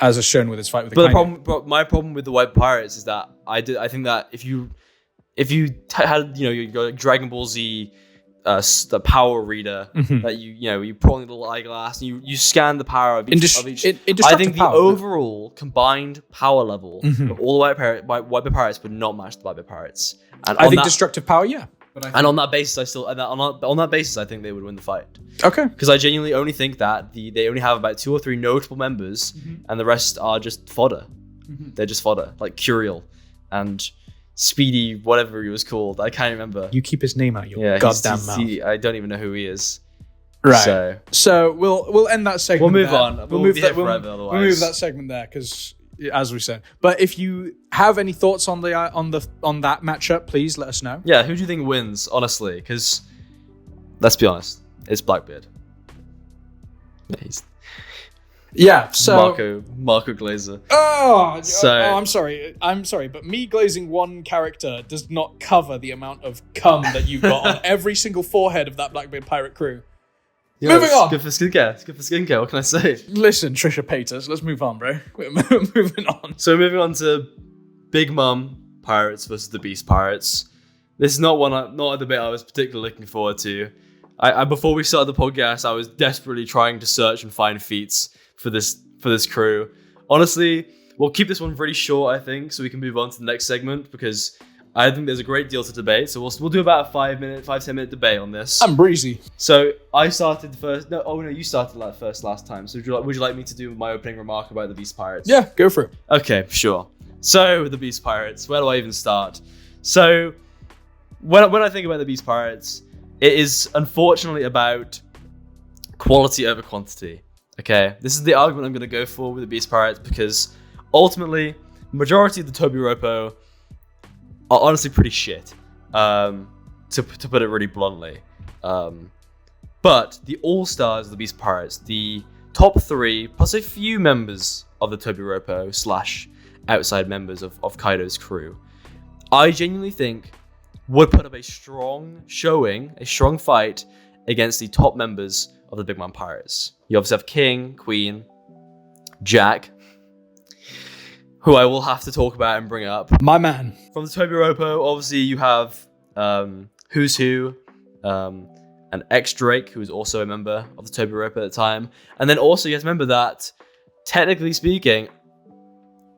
as is shown with his fight with the. But my problem with the White Pirates is that I think that if you had your Dragon Ball Z the power reader that you put on a little eyeglass and you scan the power of each. I think the overall combined power level of all the Whitebeard pirates would not match the Blackbeard pirates. And I think destructive power, yeah. And on that basis, on that basis, I think they would win the fight. Okay. Because I genuinely only think that they only have about 2 or 3 notable members, and the rest are just fodder. They're just fodder, like Curiel and Speedy, whatever he was called. I can't remember. You keep his name out your goddamn mouth. I don't even know who he is. Right. So we'll end that segment. We'll move there. on. We'll move that segment there because, as we said. But if you have any thoughts on that matchup, please let us know. Yeah, who do you think wins? Honestly, because let's be honest, it's Blackbeard. Yeah, so Marco Glazer. I'm sorry, but me glazing one character does not cover the amount of cum that you've got on every single forehead of that Blackbeard pirate crew. Yeah, moving on. Good for skincare. What can I say? Listen, Trisha Paytas, let's move on, bro. We're moving on. So moving on to Big Mom Pirates versus the Beast Pirates. This is not a debate I was particularly looking forward to. I before we started the podcast, I was desperately trying to search and find feats for this crew. Honestly, we'll keep this one really short, I think, so we can move on to the next segment because I think there's a great deal to debate. So we'll do about a 5-10 minute debate on this. I'm breezy. So I started first. You started first last time. So would you like me to do my opening remark about the Beast Pirates? Yeah, go for it. Okay, sure. So the Beast Pirates. Where do I even start? So when I think about the Beast Pirates, it is unfortunately about quality over quantity. Okay, this is the argument I'm going to go for with the Beast Pirates because ultimately, majority of the Toby Roppo are honestly pretty shit, to put it really bluntly. But the all-stars of the Beast Pirates, the top 3, plus a few members of the Toby Roppo / outside members of Kaido's crew, I genuinely think would put up a strong fight against the top members of the Big Mom Pirates. You obviously have King, Queen, Jack, who I will have to talk about and bring up. My man. From the Toby Roppo, obviously you have Who's Who, and X-Drake, who is also a member of the Toby Roppo at the time. And then also you have to remember that, technically speaking,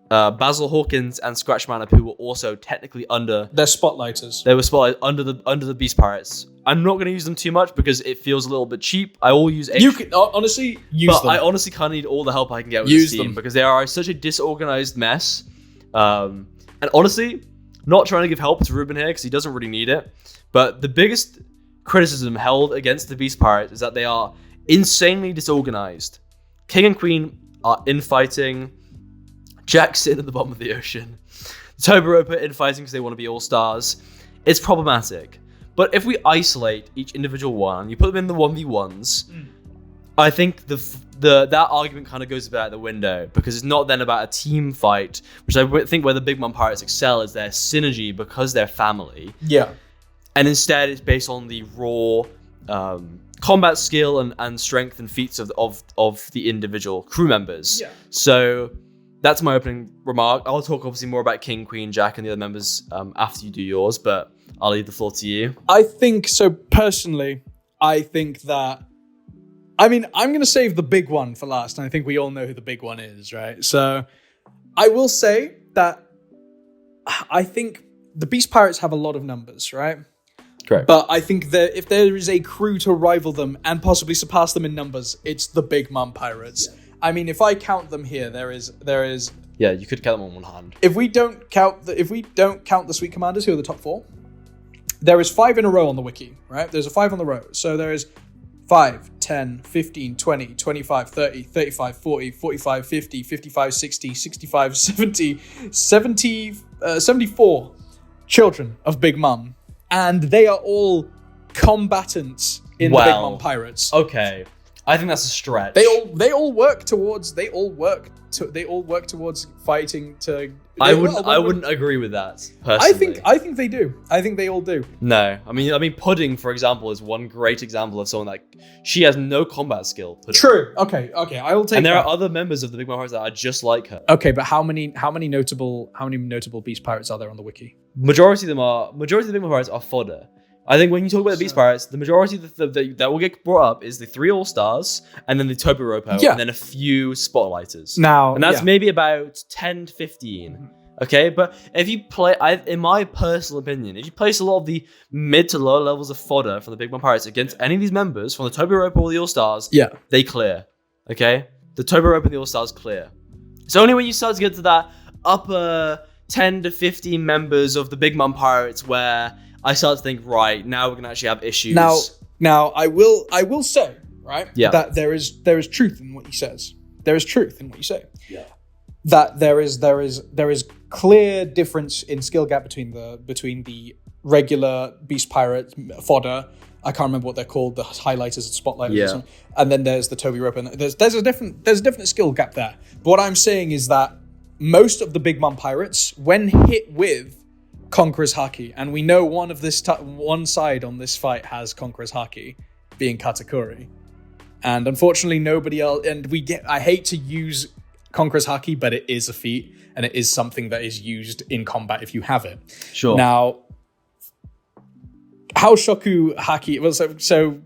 Basil Hawkins and Scratch Man who were also technically under... They're spotlighters. They were spotlighted under the Beast Pirates. I'm not going to use them too much because it feels a little bit cheap. I will use... You can honestly use them. I honestly kind of need all the help I can get with this team because they are such a disorganized mess. And honestly, not trying to give help to Reuben here because he doesn't really need it. But the biggest criticism held against the Beast Pirates is that they are insanely disorganized. King and Queen are infighting. Jack's sitting at the bottom of the ocean. Toby Roppo infighting because they want to be all-stars. It's problematic. But if we isolate each individual one, you put them in the 1v1s, I think that argument kind of goes a bit out the window, because it's not then about a team fight, which I think where the Big Mom Pirates excel is their synergy because they're family. Yeah. And instead it's based on the raw combat skill and strength and feats of the individual crew members. Yeah. So that's my opening remark. I'll talk obviously more about King, Queen, Jack, and the other members after you do yours, but I'll leave the floor to you. I think so. Personally, I think that. I mean, I'm going to save the big one for last, and I think we all know who the big one is, right? So, I will say that I think the Beast Pirates have a lot of numbers, right? Correct. But I think that if there is a crew to rival them and possibly surpass them in numbers, it's the Big Mom Pirates. Yeah. I mean, if I count them here, there is. Yeah, you could count them on one hand. If we don't count the Sweet Commanders, who are the top 4, there is 5 in a row on the wiki, right? There's a 5 on the row. So there is 5, 10, 15, 20, 25, 30, 35, 40, 45, 50, 55, 60, 65, 70, 74 children of Big Mom. And they are all combatants in the Big Mom Pirates. Okay. I think that's a stretch. They all work towards fighting to. I wouldn't agree with that personally. I think they do. I think they all do. No, I mean, Pudding, for example, is one great example of someone she has no combat skill. Pudding. True. Okay. I will take. And there that. are other members of the Big Mom Pirates that are just like her. Okay, but how many notable Beast Pirates are there on the wiki? Majority of the Big Mom Pirates are fodder. I think when you talk about the Beast Pirates, the majority that will get brought up is the 3 All-Stars, and then the Toby Ropo, and then a few Spotlighters. And that's maybe about 10 to 15. Okay, but if you play, in my personal opinion, if you place a lot of the mid to low levels of fodder from the Big Mom Pirates against any of these members, from the Toby Ropo or the All-Stars, they clear. Okay? The Toby Ropo and the All-Stars clear. It's only when you start to get to that upper 10 to 15 members of the Big Mom Pirates where I start to think, right, now we're gonna actually have issues. Now I will say, right, that there is truth in what he says. There is truth in what you say. Yeah. That there is clear difference in skill gap between the regular Beast Pirate fodder. I can't remember what they're called, the highlighters and spotlighters or something. And then there's the Toby Rope, and there's a definite skill gap there. But what I'm saying is that most of the Big Mom Pirates, when hit with Conqueror's Haki, and we know one side on this fight has Conqueror's Haki, being Katakuri, and unfortunately nobody else. And I hate to use Conqueror's Haki, but it is a feat, and it is something that is used in combat if you have it. Sure. Now, how Shoku Haki? Well, so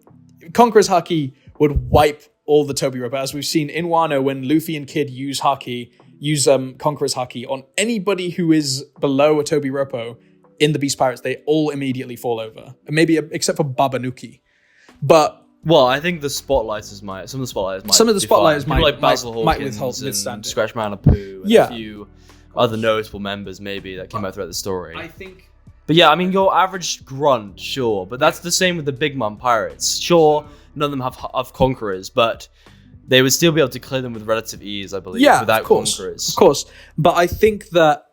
Conqueror's Haki would wipe all the Toby Rope, as we've seen in Wano when Luffy and Kid use Conqueror's Haki on anybody who is below a Toby Ropo in the Beast Pirates. They all immediately fall over, maybe except for Babanuki. But I think the Spotlighters might. Some of the Spotlighters might. People like Basil Hawkins and Scratchman and Pooh, and a few other notable members maybe that came out throughout the story. I think. But yeah, I mean, your average grunt, sure, but that's the same with the Big Mom Pirates. Sure, none of them have conquerors, but they would still be able to clear them with relative ease, I believe, without conquerors. Of course. But I think that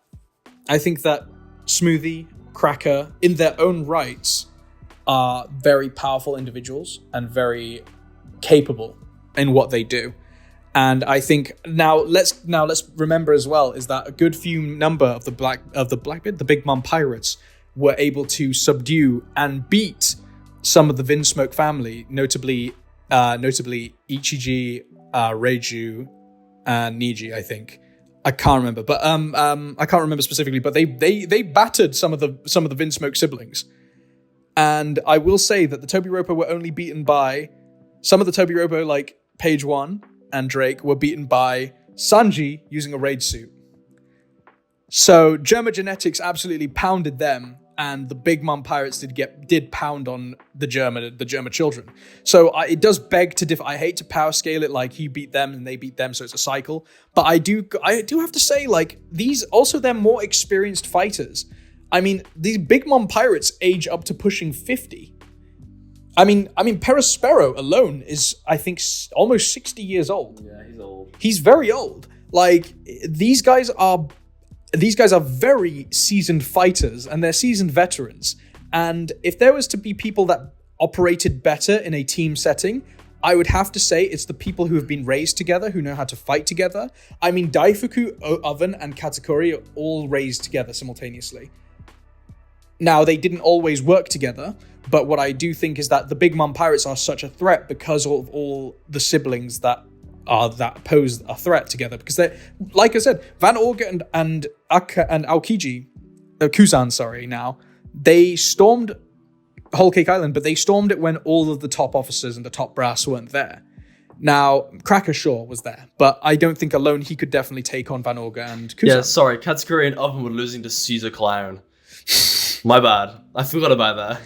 Smoothie, Cracker, in their own rights, are very powerful individuals and very capable in what they do. And I think now let's remember as well is that a good few number of the Blackbeard, the Big Mom Pirates, were able to subdue and beat some of the Vinsmoke family, notably Ichiji, Reiju, and Niji, I think. I can't remember, but I can't remember specifically. But they battered some of the Vinsmoke siblings, and I will say that the Toby Ropo were only beaten by some of the Toby Ropo, like Page One and Drake, were beaten by Sanji using a raid suit. So Germa Genetics absolutely pounded them, and the Big Mom Pirates did pound on the Germa children. So it does beg to differ. I hate to power scale it like he beat them and they beat them, so it's a cycle. But I do have to say, like, these also, they're more experienced fighters. I mean, these Big Mom Pirates age up to pushing 50. I mean, Perospero alone is, I think, almost 60 years old. Yeah, he's old. He's very old. Like, these guys are very seasoned fighters, and they're seasoned veterans. And if there was to be people that operated better in a team setting, I would have to say it's the people who have been raised together, who know how to fight together. I mean, Daifuku, Oven, and Katakuri are all raised together simultaneously. Now, they didn't always work together, but what I do think is that the Big Mom Pirates are such a threat because of all the siblings that pose a threat together. Because they're, like I said, Van Orga and Aokiji, Kuzan, now, they stormed Whole Cake Island, but they stormed it when all of the top officers and the top brass weren't there. Now, Cracker Shaw was there, but I don't think alone he could definitely take on Van Orga and Kuzan. Yeah, sorry, Katakuri and Oven were losing to Caesar Clown. My bad. I forgot about that.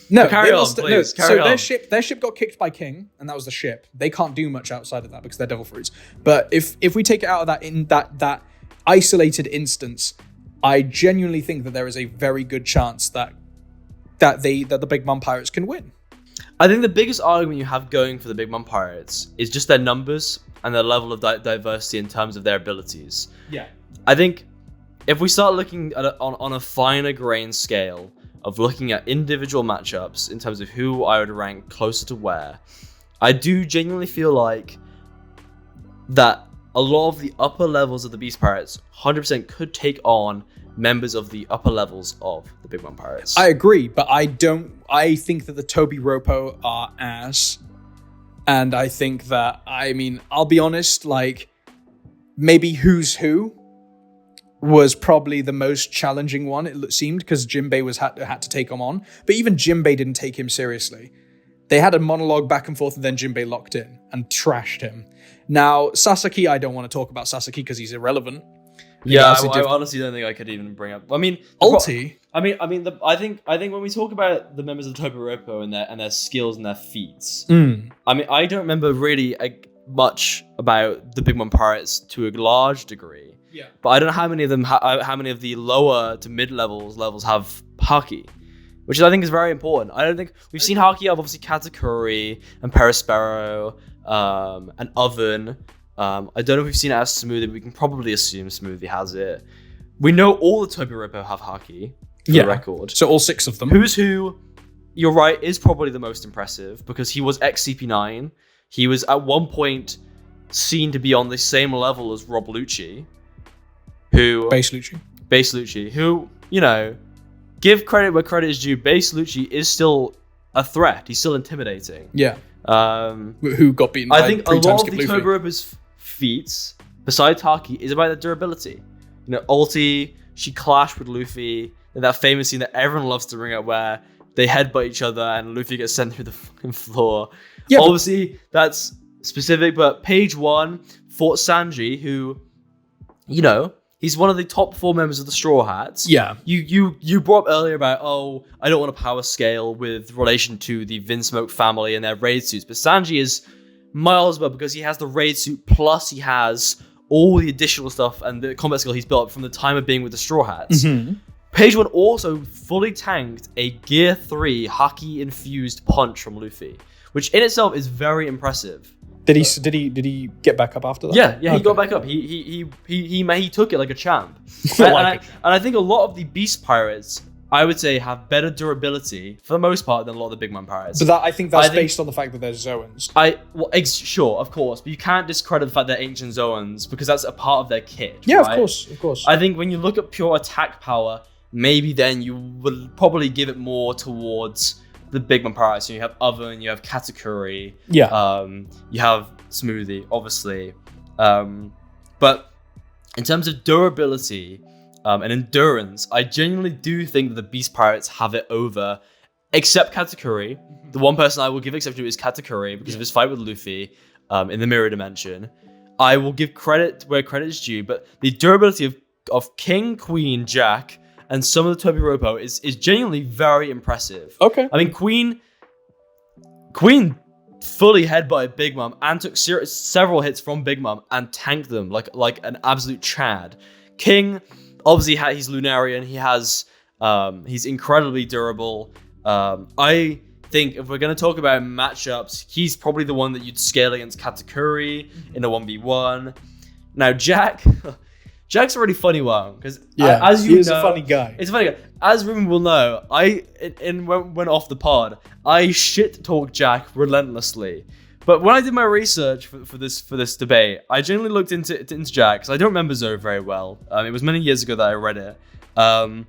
No, carry on, please. Carry on. Their ship got kicked by King, and that was the ship. They can't do much outside of that because they're devil fruits. But if we take it out of that in that isolated instance, I genuinely think that there is a very good chance that the Big Mom Pirates can win. I think the biggest argument you have going for the Big Mom Pirates is just their numbers and their level of diversity in terms of their abilities. Yeah. I think if we start looking at on a finer grain scale of looking at individual matchups in terms of who I would rank closer to where, I do genuinely feel like that a lot of the upper levels of the Beast Pirates 100% could take on members of the upper levels of the Big Mom Pirates. I agree, but I think that the Toby Ropo are ass. And I think that, I'll be honest, like, maybe Who's Who was probably the most challenging one, it seemed, because Jinbei had to take him on. But even Jinbei didn't take him seriously. They had a monologue back and forth, and then Jinbei locked in and trashed him. Now, Sasaki, I don't want to talk about Sasaki because he's irrelevant. Yeah, I honestly don't think I could even bring up. I mean, Ulti. I think when we talk about the members of the Tobiroko and their skills and their feats, I don't remember really much about the Big Mom Pirates to a large degree. Yeah. But I don't know how many of them, how many of the lower to mid levels have haki, which I think is very important. I don't think we've seen haki of obviously Katakuri and Perispero, and Oven. I don't know if we've seen it as Smoothie, but we can probably assume Smoothie has it. We know all the Tobiroko have haki, for the record. So all 6 of them. Who's Who, you're right, is probably the most impressive because he was ex-CP9. He was at one point seen to be on the same level as Rob Lucci, Base Lucci, who, give credit where credit is due. Base Lucci is still a threat. He's still intimidating. Yeah. Who got beaten by 3 times I think a lot of the Luffy. Tobiropo's feats, besides haki, is about the durability. Ulti, she clashed with Luffy in that famous scene that everyone loves to bring up where they headbutt each other and Luffy gets sent through the fucking floor. Yeah, obviously, that's specific, but page 1 fought Sanji, who, he's one of the top 4 members of the Straw Hats. Yeah. You brought up earlier about, I don't want a power scale with relation to the Vinsmoke family and their raid suits, but Sanji is miles above because he has the raid suit plus he has all the additional stuff and the combat skill he's built from the time of being with the Straw Hats. Mm-hmm. Page 1 also fully tanked a Gear 3 haki infused punch from Luffy, which in itself is very impressive. Did he get back up after that? Yeah, okay. He got back up. He took it like a champ. and I think a lot of the Beast Pirates, I would say, have better durability for the most part than a lot of the Big Mom Pirates. But I think that's based on the fact that they're Zoans. Sure, of course, but you can't discredit the fact they're ancient Zoans because that's a part of their kit. Yeah, right? of course. I think when you look at pure attack power, maybe then you would probably give it more towards the Big Mom Pirates. You have Oven, you have Katakuri, you have Smoothie, obviously. But in terms of durability and endurance, I genuinely do think that the Beast Pirates have it over, except Katakuri. Mm-hmm. The one person I will give exception to is Katakuri because of his fight with Luffy in the Mirror Dimension. I will give credit where credit is due, but the durability of King, Queen, Jack, and some of the Tobiroko is genuinely very impressive. Okay. I mean, Queen fully headbutted Big Mom and took several hits from Big Mom and tanked them like an absolute Chad. King, obviously, he's Lunarian. He's incredibly durable. I think if we're going to talk about matchups, he's probably the one that you'd scale against Katakuri in a 1v1. Now, Jack's a really funny one because he's a funny guy. It's a funny guy. As Reuben will know, when off the pod, I shit talk Jack relentlessly But when I did my research for this debate, I generally looked into Jack because I don't remember Zoro very well. It was many years ago that I read it, and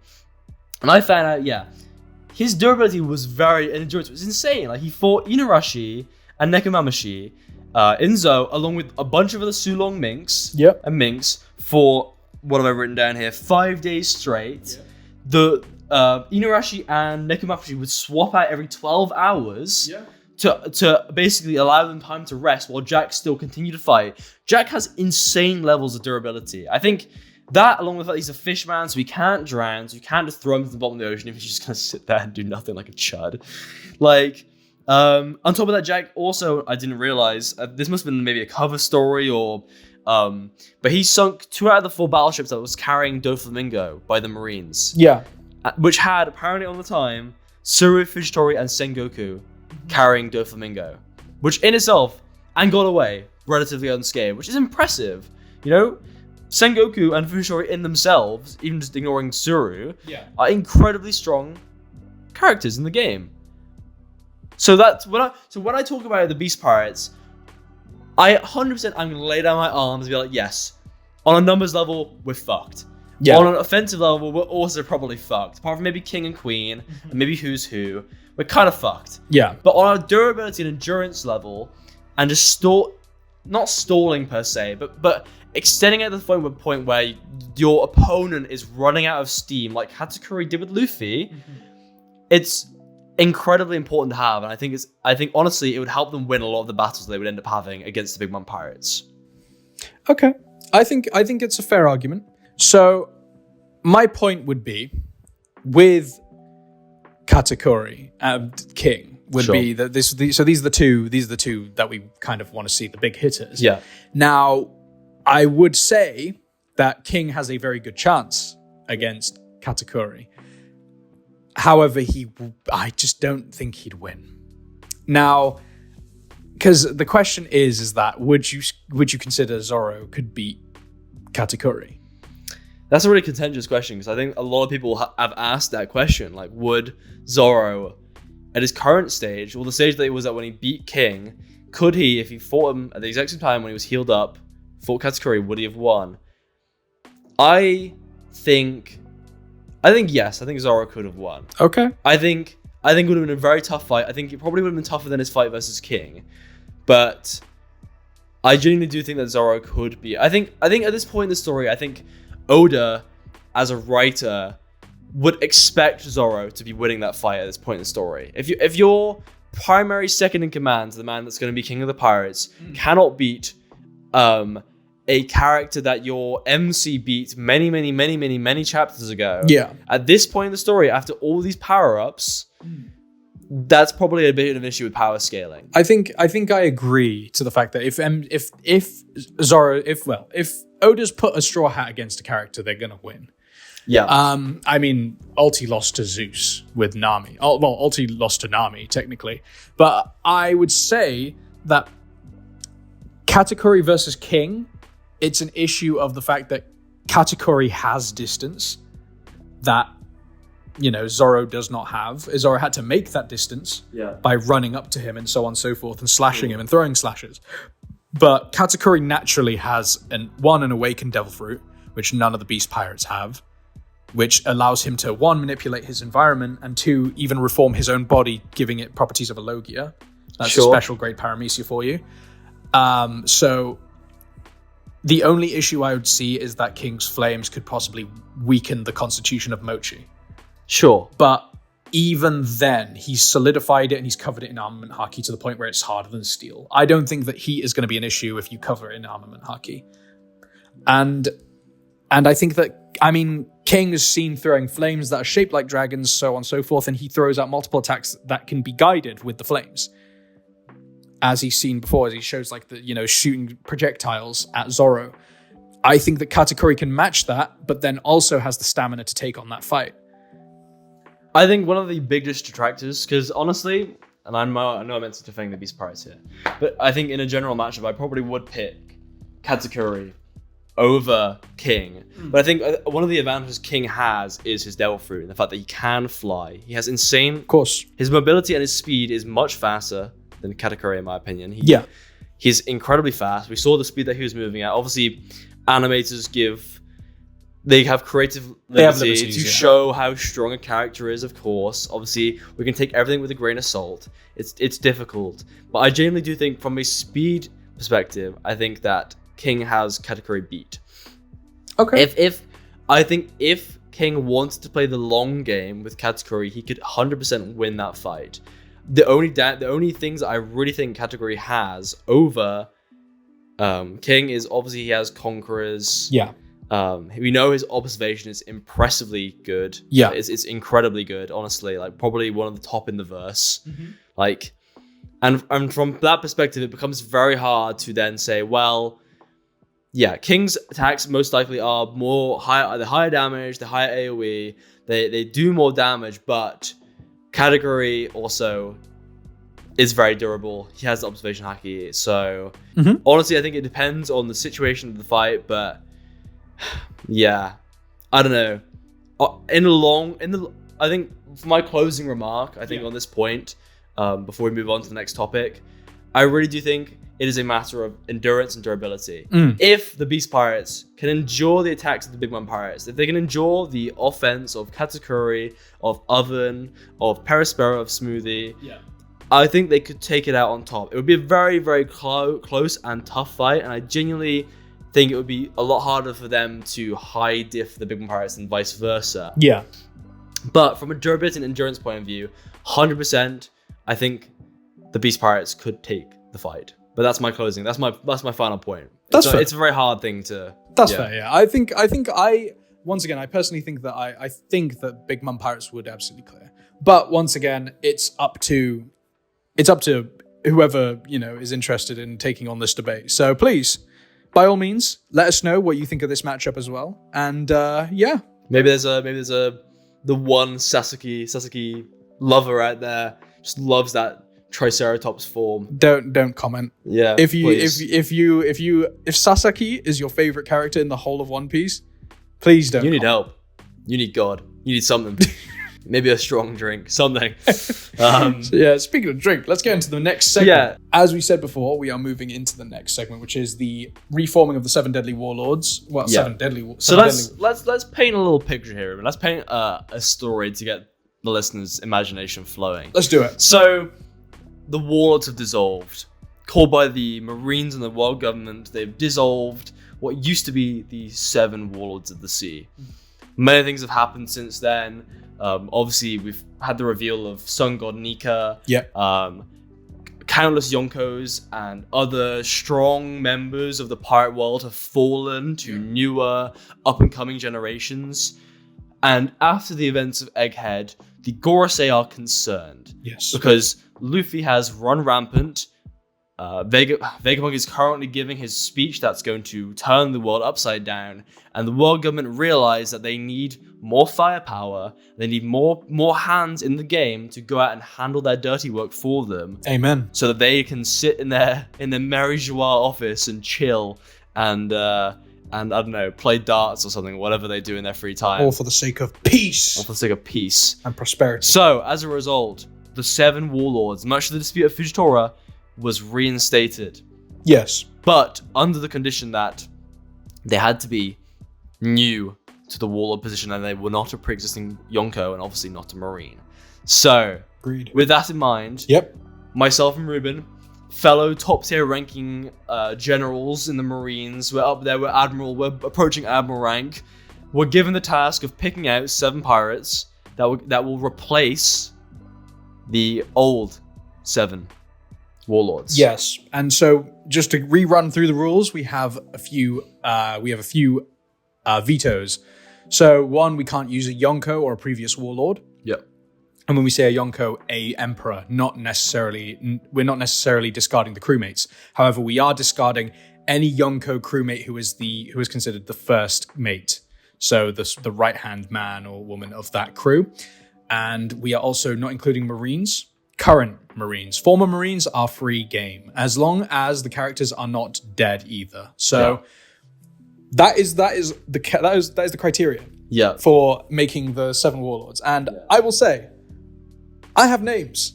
I found out, his durability was and endurance was insane. Like he fought Inuarashi and Nekomamushi in Zou, along with a bunch of other Sulong minks and minks for what have I written down here? 5 days straight. The Inuarashi and Nekomamushi would swap out every 12 hours. To basically allow them time to rest while Jack still continued to fight. Jack has insane levels of durability. I think that, along with that, he's a fish man, so he can't drown, so you can't just throw him to the bottom of the ocean if he's just gonna sit there and do nothing like a chud. Like, on top of that, Jack also, I didn't realize, this must have been maybe a cover story but he sunk 2 out of the 4 battleships that was carrying Doflamingo by the Marines. Which had, apparently on the time, Suru, Fujitori, and Sengoku carrying Doflamingo, which in itself, and got away relatively unscathed, which is impressive. You know, Sengoku and Fujitori in themselves, even just ignoring Suru, are incredibly strong characters in the game. So that's when I talk about the Beast Pirates, I 100% I'm gonna lay down my arms and be like, yes, on a numbers level, we're fucked. On an offensive level, we're also probably fucked. Apart from maybe King and Queen, and maybe Who's Who, we're kind of fucked. But on a durability and endurance level, and just not stalling per se, but extending it to the point where your opponent is running out of steam, like Katakuri did with Luffy, it's incredibly important to have. And I think honestly, it would help them win a lot of the battles they would end up having against the Big Mom Pirates. Okay, I think it's a fair argument. So my point would be with Katakuri and King would be that these are the two that we kind of want to see, the big hitters. Now, I would say that King has a very good chance against Katakuri. However, I just don't think he'd win. Now, because the question is that would you consider Zoro could beat Katakuri? That's a really contentious question because I think a lot of people have asked that question. Like, would Zoro, at his current stage, or the stage that he was at when he beat King, could he, if he fought him at the exact same time when he was healed up, fought Katakuri, would he have won? I think yes. I think Zoro could have won. Okay. I think it would have been a very tough fight. I think it probably would have been tougher than his fight versus King, but I genuinely do think that Zoro could be. I think at this point in the story, I think Oda, as a writer, would expect Zoro to be winning that fight at this point in the story. If your primary second in command, the man that's going to be king of the pirates, cannot beat a character that your MC beat many chapters ago. At this point in the story, after all these power-ups, that's probably a bit of an issue with power scaling. I think I agree to the fact that if Oda's put a straw hat against a character, they're gonna win. I mean, Ulti lost to Zeus with Nami. Ulti lost to Nami technically, but I would say that Katakuri versus King, it's an issue of the fact that Katakuri has distance that, you know, Zoro does not have. Zoro had to make that distance by running up to him and so on and so forth and slashing him and throwing slashes. But Katakuri naturally has an awakened devil fruit, which none of the beast pirates have, which allows him to, 1, manipulate his environment, and 2, even reform his own body, giving it properties of a Logia. That's a special grade paramecia for you. So the only issue I would see is that King's Flames could possibly weaken the constitution of Mochi. But even then, he's solidified it and he's covered it in armament haki to the point where it's harder than steel. I don't think that heat is going to be an issue if you cover it in armament haki. And I think that, I mean, King is seen throwing flames that are shaped like dragons, so on and so forth, and he throws out multiple attacks that can be guided with the flames. As he's seen before, as he shows like the, you know, shooting projectiles at Zoro. I think that Katakuri can match that, but then also has the stamina to take on that fight. I think one of the biggest detractors, because honestly, and I know I meant to defend the Beast Pirates here, but I think in a general matchup, I probably would pick Katakuri over King. But I think one of the advantages King has is his Devil Fruit, and the fact that he can fly. He has insane... Of course. His mobility and his speed is much faster than Katakuri, in my opinion. He's incredibly fast. We saw the speed that he was moving at. Obviously, animators have creative liberty to show how strong a character is, of course. Obviously, we can take everything with a grain of salt. It's difficult. But I genuinely do think, from a speed perspective, I think that King has Katakuri beat. Okay. If King wanted to play the long game with Katakuri, he could 100% win that fight. The only things I really think Katakuri has over King is, obviously, he has Conquerors. Yeah. We know his observation is impressively good. Yeah. It's incredibly good, honestly. Like, probably one of the top in the verse. Mm-hmm. Like, and from that perspective, it becomes very hard to then say, well, yeah, King's attacks most likely are the higher damage, the higher AoE. They do more damage, but Katakuri also is very durable. He has the observation haki. So honestly, I think it depends on the situation of the fight, but yeah, I don't know. I think for my closing remark, on this point, before we move on to the next topic, I really do think it is a matter of endurance and durability. If the Beast Pirates can endure the attacks of the Big Man Pirates, if they can endure the offense of Katakuri, of Oven, of Perispero, of Smoothie, I think they could take it out on top. It would be a very, very close and tough fight, and I genuinely think it would be a lot harder for them to high diff the Big Man Pirates and vice versa. Yeah. But from a durability and endurance point of view, 100%, I think the Beast Pirates could take the fight. But that's my closing. That's my final point. It's a very hard thing to. That's fair. Yeah, I think once again, I personally think that I think that Big Man Pirates would absolutely clear. But once again, it's up to whoever is interested in taking on this debate. So please, by all means, let us know what you think of this matchup as well. And maybe there's the one Sasaki lover out there just loves that Triceratops form. Don't comment. Yeah. If Sasaki is your favorite character in the whole of One Piece, please don't. You need help. You need God. You need something. Maybe a strong drink. Something. Speaking of drink, let's get into the next segment. Yeah. As we said before, we are moving into the next segment, which is the reforming of the 7 Deadly Warlords. Well, yeah. 7 Deadly. So let's paint a little picture here. Let's paint a story to get the listeners' imagination flowing. Let's do it. So, the Warlords have dissolved. Called by the Marines and the world government, they've dissolved what used to be the 7 Warlords of the Sea. Many things have happened since then. Obviously, we've had the reveal of Sun God Nika. Yeah. Countless Yonkos and other strong members of the pirate world have fallen to newer, up-and-coming generations. And after the events of Egghead, the Gorosei are concerned. Yes. Because Luffy has run rampant. Vegapunk is currently giving his speech that's going to turn the world upside down. And the world government realize that they need more firepower. They need more hands in the game to go out and handle their dirty work for them. Amen. So that they can sit in their Mary Joie office and chill and I don't know, play darts or something, whatever they do in their free time. All for the sake of peace. All for the sake of peace. And prosperity. So, as a result, the 7 Warlords, much to the dispute of Fujitora, was reinstated. Yes. But under the condition that they had to be new to the Warlord position and they were not a pre-existing Yonko and obviously not a Marine. So, agreed. With that in mind, myself and Reuben, fellow top tier ranking generals in the Marines, we're up there, we're approaching Admiral rank. We're given the task of picking out 7 pirates that will replace the old 7 Warlords. Yes, and so just to rerun through the rules, we have a few vetoes. So 1, we can't use a Yonko or a previous Warlord. Yep. And when we say a Yonko, a Emperor, we're not necessarily discarding the crewmates. However, we are discarding any Yonko crewmate who is considered the first mate. So the right-hand man or woman of that crew. And we are also not including Marines. Current Marines. Former Marines are free game, as long as the characters are not dead either. So that is the criteria for making the 7 Warlords. And I will say, I have names.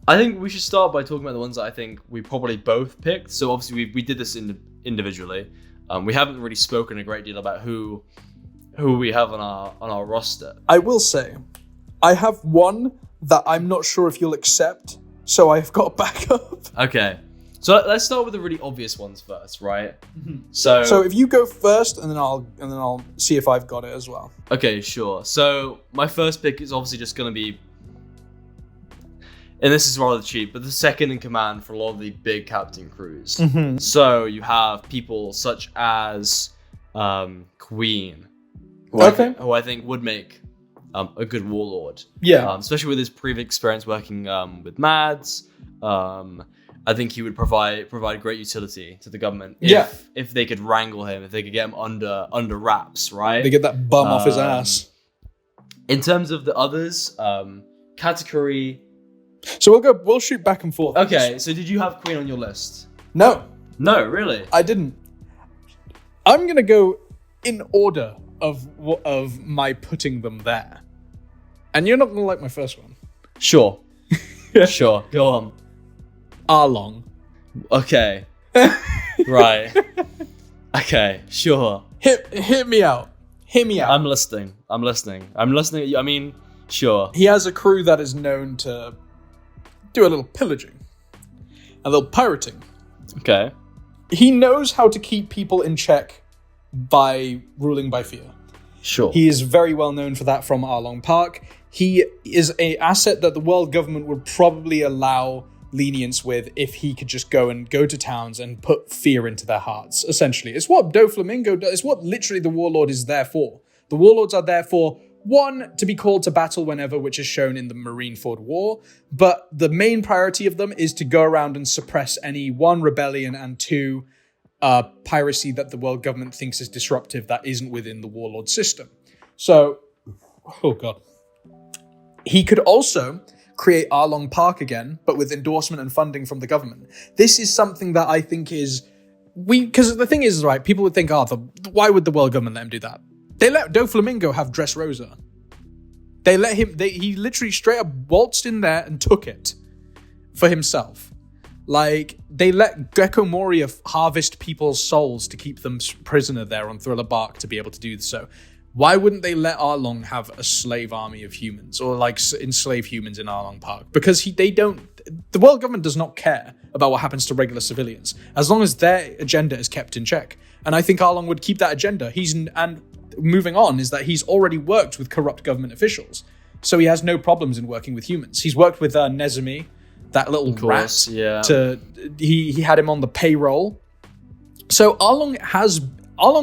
I think we should start by talking about the ones that I think we probably both picked. So obviously we did this individually. We haven't really spoken a great deal about who we have on our roster. I will say, I have one that I'm not sure if you'll accept, so I've got a backup. Okay. So let's start with the really obvious ones first, right? Mm-hmm. So if you go first, and then I'll see if I've got it as well. Okay, sure. So my first pick is obviously just going to be, and this is rather cheap, but the second in command for a lot of the big captain crews. Mm-hmm. So you have people such as Queen, who I think would make a good warlord. Yeah. Especially with his previous experience working with Mads. I think he would provide great utility to the government if they could wrangle him, if they could get him under wraps, right? They get that bum off his ass. In terms of the others, Katakuri. So we'll shoot back and forth. Okay, so did you have Queen on your list? No, really? I didn't. I'm gonna go in order of my putting them there, and you're not gonna like my first one. Sure. Sure. Go on. R.H. Okay. Right. Okay. Sure. Hit me out. Hear me out. I'm listening. I mean, sure. He has a crew that is known to do a little pillaging, a little pirating. Okay. He knows how to keep people in check by ruling by fear. Sure. He is very well known for that from Arlong Park. He is an asset that the world government would probably allow lenience with if he could just go to towns and put fear into their hearts, essentially. It's what Doflamingo does. It's what literally the Warlord is there for. The Warlords are there for, one, to be called to battle whenever, which is shown in the Marineford War, but the main priority of them is to go around and suppress any, one, rebellion, and two, piracy that the world government thinks is disruptive that isn't within the Warlord system. So, oh god. He could also create Arlong Park again, but with endorsement and funding from the government. This is something that I think is... Because the thing is, right, people would think, why would the world government let him do that? They let Doflamingo have Dressrosa. They let him... He literally straight up waltzed in there and took it for himself. Like, they let Gecko Moria harvest people's souls to keep them prisoner there on Thriller Bark to be able to do so. Why wouldn't they let Arlong have a slave army of humans or like enslave humans in Arlong Park? Because the world government does not care about what happens to regular civilians as long as their agenda is kept in check. And I think Arlong would keep that agenda. And moving on is that he's already worked with corrupt government officials. So he has no problems in working with humans. He's worked with Nezumi, that little rat. Yeah. He had him on the payroll. So Arlong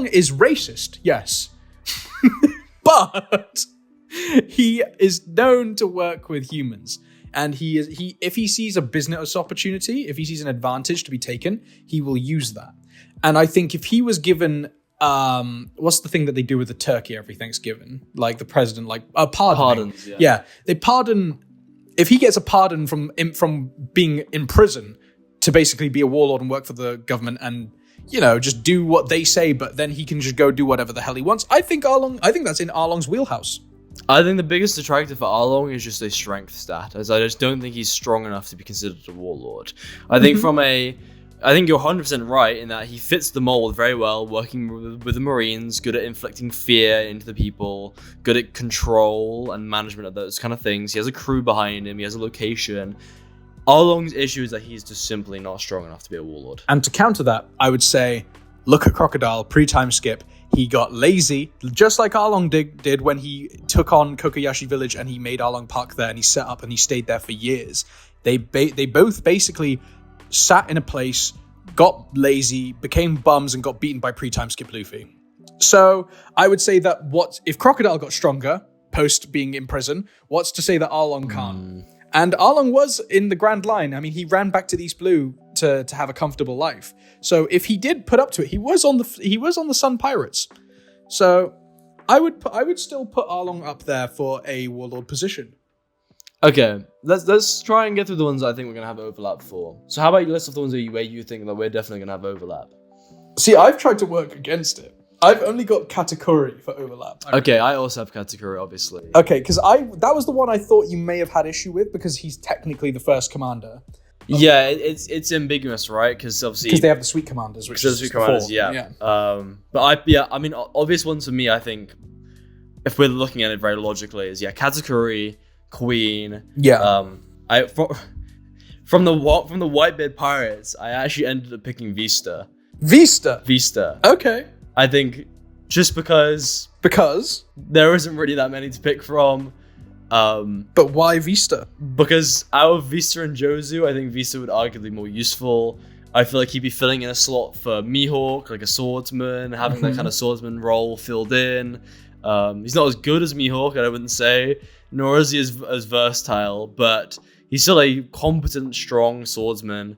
is racist, yes. But he is known to work with humans, and if he sees a business opportunity, if he sees an advantage to be taken, he will use that. And I think if he was given what's the thing that they do with the turkey every Thanksgiving, like the president, like pardons, they pardon. If he gets a pardon from being in prison to basically be a warlord and work for the government and just do what they say, but then he can just go do whatever the hell he wants. I think that's in Arlong's wheelhouse. I think the biggest attractor for Arlong is just a strength stat, as I just don't think he's strong enough to be considered a warlord. I think I think you're 100% right in that he fits the mold very well, working with the Marines, good at inflicting fear into the people, good at control and management of those kind of things. He has a crew behind him, he has a location. Arlong's issue is that he's just simply not strong enough to be a warlord. And to counter that, I would say, look at Crocodile, pre-time skip. He got lazy, just like Arlong did when he took on Kokoyashi Village and he made Arlong Park there and he set up and he stayed there for years. They both basically sat in a place, got lazy, became bums and got beaten by pre-time skip Luffy. So I would say that if Crocodile got stronger post being in prison, what's to say that Arlong can't? And Arlong was in the Grand Line. I mean, he ran back to East Blue to have a comfortable life. So if he did put up to it, he was on the Sun Pirates. So I would still put Arlong up there for a warlord position. Okay, let's try and get through the ones I think we're gonna have overlap for. So how about you list off the ones where you think that we're definitely gonna have overlap? See, I've tried to work against it. I've only got Katakuri for overlap. Okay, I also have Katakuri, obviously. Okay, because that was the one I thought you may have had issue with because he's technically the first commander. Yeah, it's ambiguous, right? Because obviously because they have the sweet commanders, which is sweet commanders, yeah. I mean, obvious ones for me, I think, if we're looking at it very logically, is Katakuri, Queen. Yeah. From the Whitebeard pirates, I actually ended up picking Vista. Vista. Okay. I think just because there isn't really that many to pick from. But why Vista? Because out of Vista and Jozu, I think Vista would arguably be more useful. I feel like he'd be filling in a slot for Mihawk, like a swordsman, having that kind of swordsman role filled in. He's not as good as Mihawk, I wouldn't say, nor is he as versatile, but he's still a competent, strong swordsman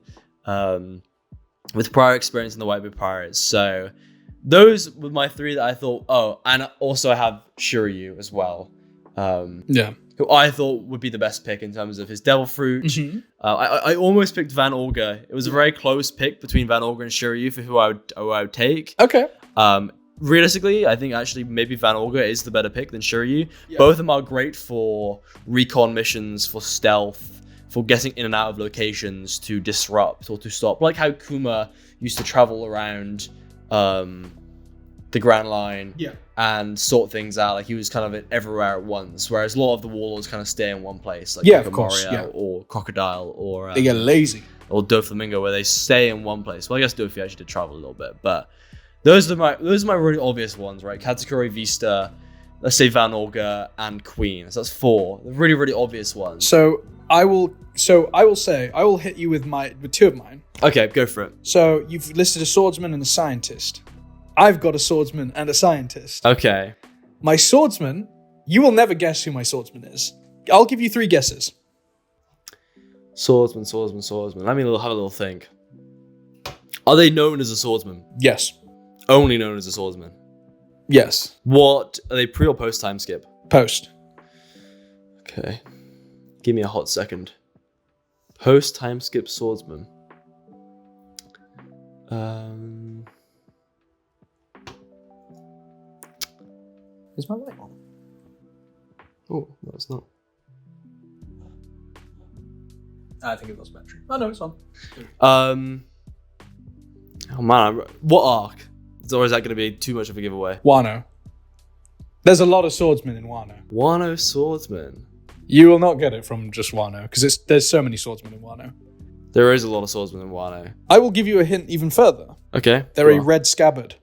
with prior experience in the Whitebeard Pirates. So those were my three that I thought. Oh, and also I have Shiryu as well. Who I thought would be the best pick in terms of his Devil Fruit. I almost picked Van Olga. It was a very close pick between Van Olga and Shiryu for who I would take. Okay. Realistically, I think actually maybe Van Olga is the better pick than Shiryu. Yeah. Both of them are great for recon missions, for stealth, for getting in and out of locations to disrupt or to stop. Like how Kuma used to travel around the Grand Line and sort things out. Like he was kind of everywhere at once, whereas a lot of the Warlords kind of stay in one place. Like of course, or Crocodile or... they get lazy. Or Doflamingo, where they stay in one place. Well, I guess Dofi actually did travel a little bit, but... Those are my really obvious ones, right? Katakuri, Vista, let's say Van Olga, and Queen. So that's four. The really, really obvious ones. So I will hit you with two of mine. Okay, go for it. So you've listed a swordsman and a scientist. I've got a swordsman and a scientist. Okay. My swordsman, you will never guess who my swordsman is. I'll give you 3 guesses. Swordsman. Let me have a little think. Are they known as a swordsman? Yes. Only known as a swordsman? Yes. What? Are they pre or post time skip? Post. Okay. Give me a hot second. Post time skip swordsman. Is my light on? Oh, no, it's not. I think it lost battery. Oh, no, it's on. Oh man, what arc? Or is that going to be too much of a giveaway? Wano. There's a lot of swordsmen in Wano. Wano swordsman. You will not get it from just Wano, because there's so many swordsmen in Wano. There is a lot of swordsmen in Wano. I will give you a hint even further. Okay. They're a red scabbard.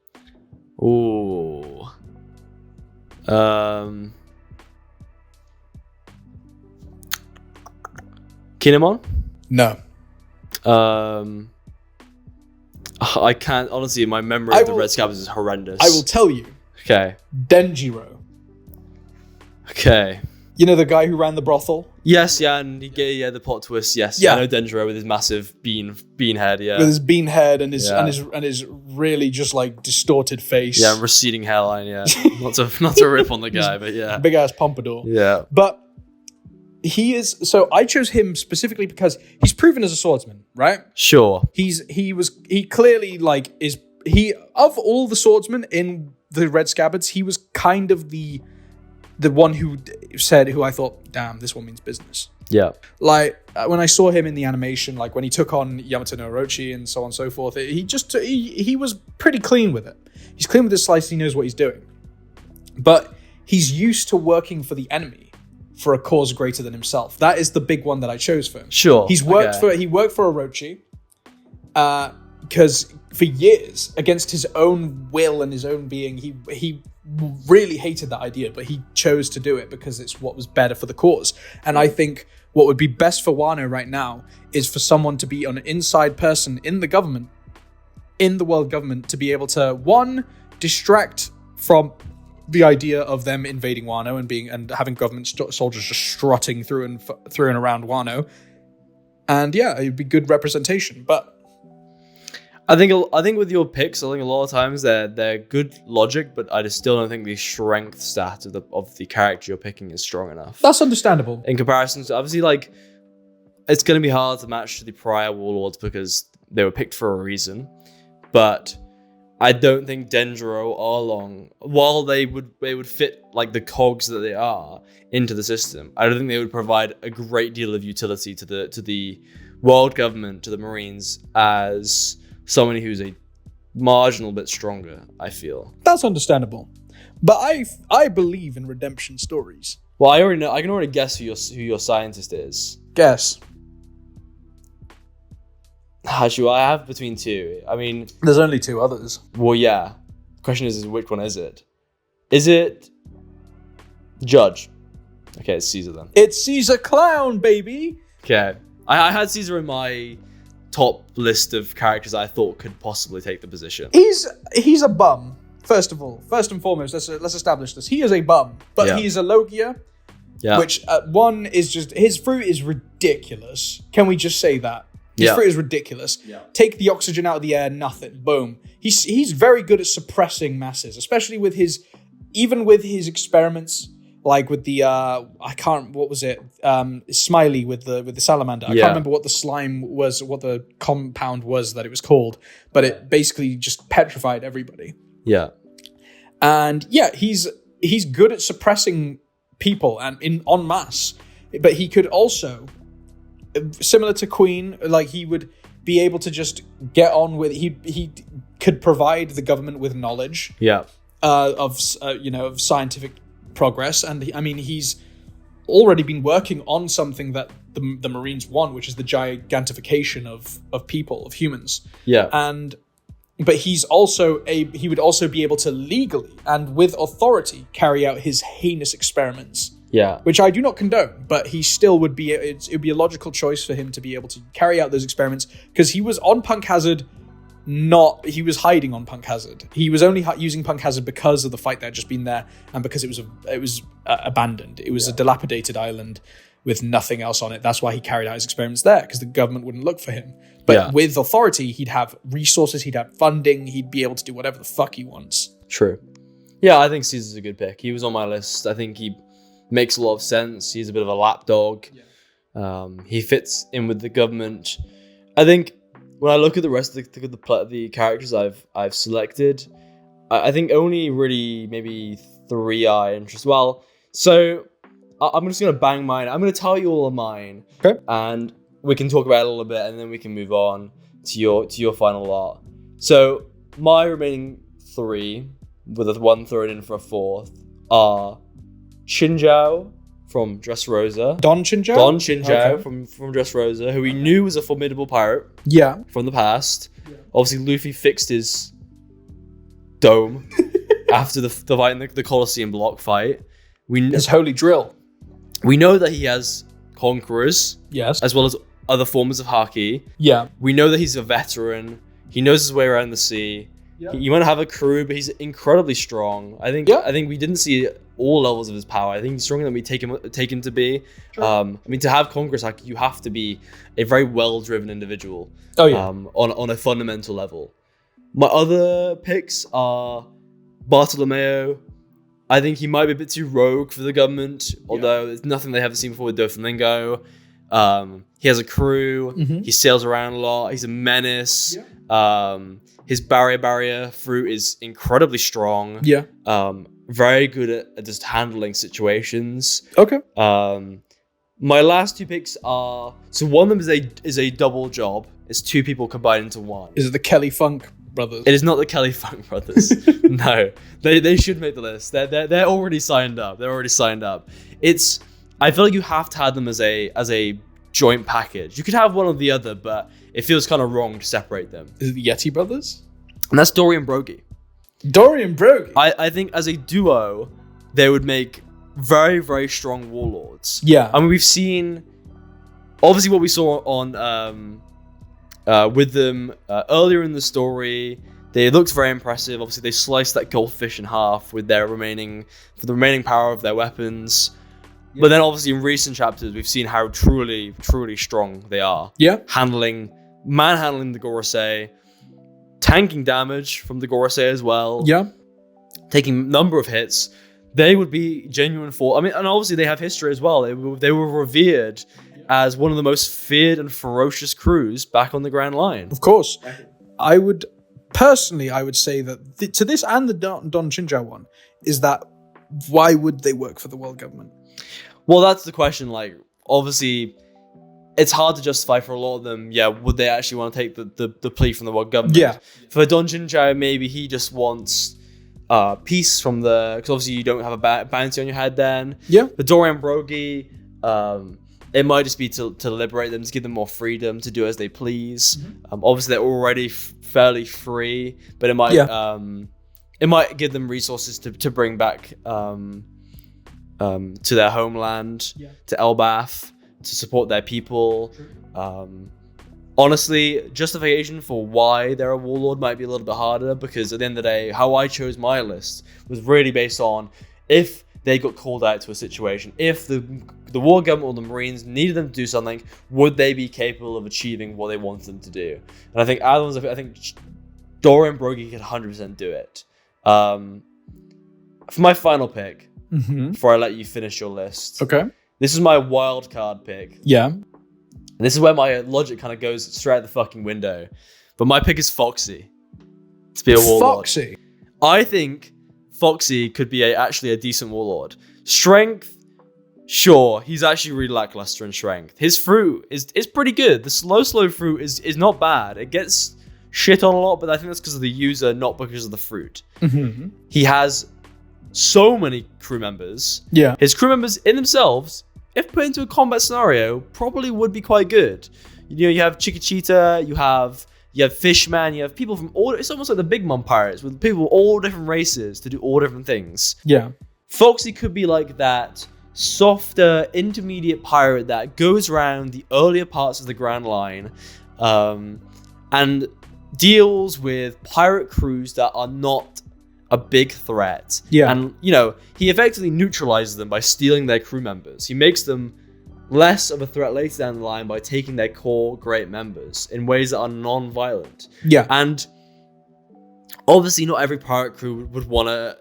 Ooh. Kinemon? No. I can't, honestly, my memory of the Red Scabbards is horrendous. I will tell you. Okay. Denjiro. Okay. You know the guy who ran the brothel? Yes, and he gave the plot twist, yes. Yeah. I know Denjiro with his massive bean head, yeah. With his bean head and his really just like distorted face. Yeah, and receding hairline, yeah. not to rip on the guy, but yeah. Big ass pompadour. Yeah. But he is, so I chose him specifically because he's proven as a swordsman, right? Sure. He clearly like of all the swordsmen in the Red Scabbards, he was kind of the one who I thought, damn, this one means business. Yeah. Like when I saw him in the animation, like when he took on Yamato no Orochi and so on and so forth, he was pretty clean with it. He's clean with his slice. He knows what he's doing, but he's used to working for the enemy for a cause greater than himself. That is the big one that I chose for him. Sure. He worked for Orochi, because for years, against his own will and his own being, he really hated that idea, but he chose to do it because it's what was better for the cause. And I think what would be best for Wano right now is for someone to be an inside person in the government, in the world government, to be able to, one, distract from the idea of them invading Wano and having government soldiers just strutting through and around Wano. And yeah, it'd be good representation. But I think with your picks, I think a lot of times they're good logic, but I just still don't think the strength stat of the character you're picking is strong enough. That's understandable. In comparison to, obviously, like, it's going to be hard to match the prior Warlords because they were picked for a reason. But I don't think Dendro or Long, while they would fit like the cogs that they are into the system, I don't think they would provide a great deal of utility to the world government, to the Marines, as somebody who's a marginal bit stronger, I feel. That's understandable. But I believe in redemption stories. Well, I already know. I can already guess who your scientist is. Guess. Actually, I have between two. I mean, There's only two others. well, yeah. The question is which one is it? Is it Judge? Okay, it's Caesar then. It's Caesar Clown, baby! Okay. I had Caesar in my top list of characters I thought could possibly take the position. He's a bum. First and foremost, let's establish this. He is a bum, but he's a Logia, which one is just, his fruit is ridiculous. Can we just say that? His fruit is ridiculous. Yeah. Take the oxygen out of the air, nothing. Boom. He's very good at suppressing masses, especially with his experiments, like with the what was it? Smiley with the salamander. I can't remember what the slime was, what the compound was that it was called, but it basically just petrified everybody. Yeah. And he's good at suppressing people and en masse, but he could also, similar to Queen, like he would be able to just get on with. He could provide the government with knowledge. Of scientific progress, and he's already been working on something that the Marines want, which is the gigantification of people, of humans. But he would also be able to legally and with authority carry out his heinous experiments. Which I do not condone, but he still would be. It would be a logical choice for him to be able to carry out those experiments, because he was on Punk Hazard. He was hiding on Punk Hazard. He was only using Punk Hazard because of the fight that had just been there, and because it was abandoned. It was a dilapidated island with nothing else on it. That's why he carried out his experiments there, because the government wouldn't look for him. But with authority, he'd have resources, he'd have funding, he'd be able to do whatever the fuck he wants. True. Yeah, I think Caesar's a good pick. He was on my list. I think he makes a lot of sense. He's a bit of a lapdog. He fits in with the government. I think when I look at the rest of the characters I've selected, I think only really maybe three are interesting. Well, so I'm just gonna bang mine. I'm gonna tell you all of mine, okay, and we can talk about it a little bit, and then we can move on to your final lot. So my remaining three, with a one thrown in for a fourth, are Chinjao from Dressrosa. Don Chinjao? Okay. from Dressrosa, who we knew was a formidable pirate. From the past. Obviously, Luffy fixed his dome after the fight in the Colosseum block fight. His holy drill. We know that he has conquerors. Yes. As well as other forms of haki. We know that he's a veteran. He knows his way around the sea. He might have a crew, but he's incredibly strong. I think we didn't see all levels of his power. I think he's stronger than we take him to be. Sure. To have conquerors, like, you have to be a very well-driven individual. On a fundamental level. My other picks are Bartolomeo. I think he might be a bit too rogue for the government, although there's nothing they haven't seen before with Doflamingo. He has a crew. Mm-hmm. He sails around a lot. He's a menace. His barrier fruit is incredibly strong. Very good at just handling situations. Okay. My last two picks are, so one of them is a double job. It's two people combined into one. Is it the Kelly Funk brothers? It is not the Kelly Funk brothers. No, they should make the list. They're already signed up. I feel like you have to have them as a joint package. You could have one or the other, but it feels kind of wrong to separate them. Is it the Yeti brothers? And that's Dory and Brogy. I think as a duo, they would make very, very strong warlords. I mean, we've seen, obviously, what we saw on with them earlier in the story. They looked very impressive. Obviously, they sliced that goldfish in half with the remaining power of their weapons. But then, obviously, in recent chapters, we've seen how truly, truly strong they are. Manhandling the Gorosei, tanking damage from the Gorosei as well. Taking a number of hits. They would be genuine and obviously they have history as well. They were revered as one of the most feared and ferocious crews back on the Grand Line. Of course. I would personally, I would say that to this and the Don Chinjao one is that why would they work for the world government? Well, that's the question. Like, obviously, it's hard to justify for a lot of them. Yeah, would they actually want to take the plea from the world government? Yeah. For Don Chinjao, maybe he just wants peace from because obviously you don't have a bounty on your head then. Yeah. For Dorian Brogy, it might just be to liberate them, to give them more freedom to do as they please. Obviously, they're already fairly free, but it might give them resources to bring back to their homeland, to Elbath, to support their people. Honestly, justification for why they're a warlord might be a little bit harder, because at the end of the day, how I chose my list was really based on if they got called out to a situation, if the war government or the Marines needed them to do something, would they be capable of achieving what they wanted them to do? And I think I think Dorian Brogy could 100% do it. For my final pick, before I let you finish your list, this is my wild card pick. Yeah. And this is where my logic kind of goes straight out the fucking window. But my pick is Foxy to be a warlord. Foxy. I think Foxy could be actually a decent warlord. Strength, sure, he's actually really lackluster in strength. His fruit is pretty good. The slow fruit is not bad. It gets shit on a lot, but I think that's because of the user, not because of the fruit. He has so many crew members. Yeah. His crew members in themselves, if put into a combat scenario, probably would be quite good. You know, you have Chiquitita, you have Fishman, you have people from all. It's almost like the Big Mom pirates with people of all different races to do all different things. Yeah. Foxy could be like that softer, intermediate pirate that goes around the earlier parts of the Grand Line, and deals with pirate crews that are not a big threat. Yeah. And, you know, he effectively neutralizes them by stealing their crew members. He makes them less of a threat later down the line by taking their core great members in ways that are non-violent. Yeah. And obviously not every pirate crew would want to,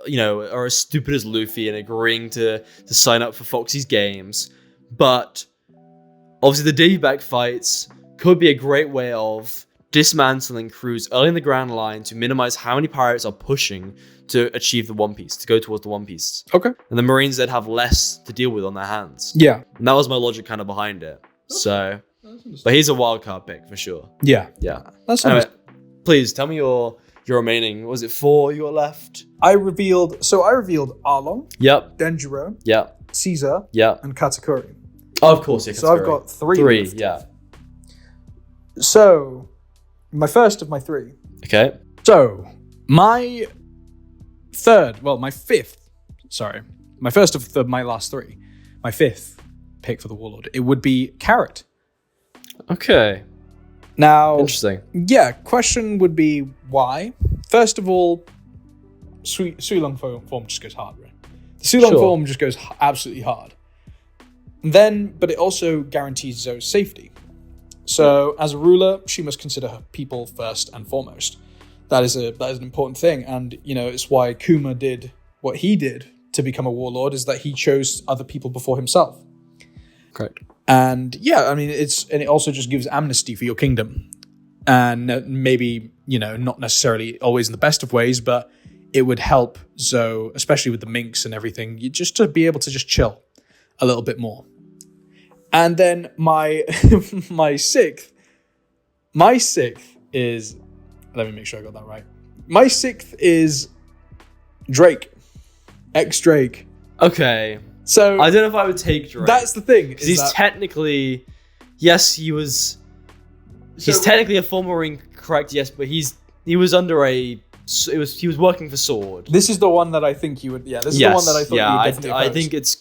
you know, are as stupid as Luffy and agreeing to sign up for Foxy's games. But obviously the Davy back fights could be a great way of dismantling crews early in the Grand Line to minimize how many pirates are pushing to achieve the One Piece, to go towards the One Piece. Okay. And the Marines then have less to deal with on their hands. Yeah. And that was my logic kind of behind it. So, but he's a wild card pick for sure. Yeah. Yeah. That's anyway, please tell me your remaining. Was it 4 you got left? I revealed Arlong. Yep. Denjiro. Yep. Caesar. Yep. And Katakuri. Oh, of course, yeah. Katakuri. So I've got 3. 3, left. Yeah. So, my first of my 3. Okay. So, my first of my last 3. My 5th pick for the Warlord. It would be Carrot. Okay. Now, interesting. Yeah, question would be why? First of all, Sui Long form just goes hard, right? The Sui Long form just goes absolutely hard. Then, but it also guarantees Zoe's safety. So, as a ruler, she must consider her people first and foremost. That is an important thing, and you know it's why Kuma did what he did to become a warlord. Is that he chose other people before himself. Correct. And yeah, I mean it also just gives amnesty for your kingdom, and maybe not necessarily always in the best of ways, but it would help Zoe, especially with the minks and everything, just to be able to just chill a little bit more. And then my sixth is, let me make sure I got that right. My 6th is Drake, ex-Drake. Okay. So I don't know if I would take Drake. That's the thing. Because he's technically, yes, he's technically a full Marine, correct? Yes, but he was under he was working for Sword. This is the one that I think you would. Yeah, this is the one that I thought you would definitely I think it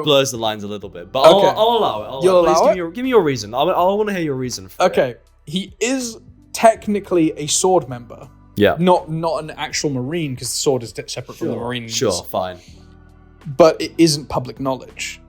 blurs the lines a little bit, but I'll allow it. You'll allow it? Give me your reason. I want to hear your reason. Okay, he is technically a Sword member. Yeah, not an actual Marine because the Sword is separate from the Marines. Sure, fine. But it isn't public knowledge.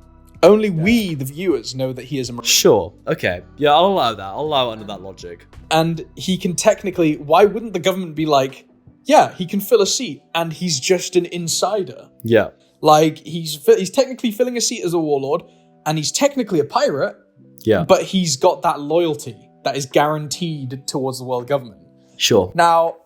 Only we, the viewers, know that he is a Marine. Sure. Okay. Yeah, I'll allow that. I'll allow it under that logic. And he can technically. Why wouldn't the government be like? Yeah, he can fill a seat, and he's just an insider. Yeah. Like, he's technically filling a seat as a warlord, and he's technically a pirate. Yeah. But he's got that loyalty that is guaranteed towards the world government. Sure. Now,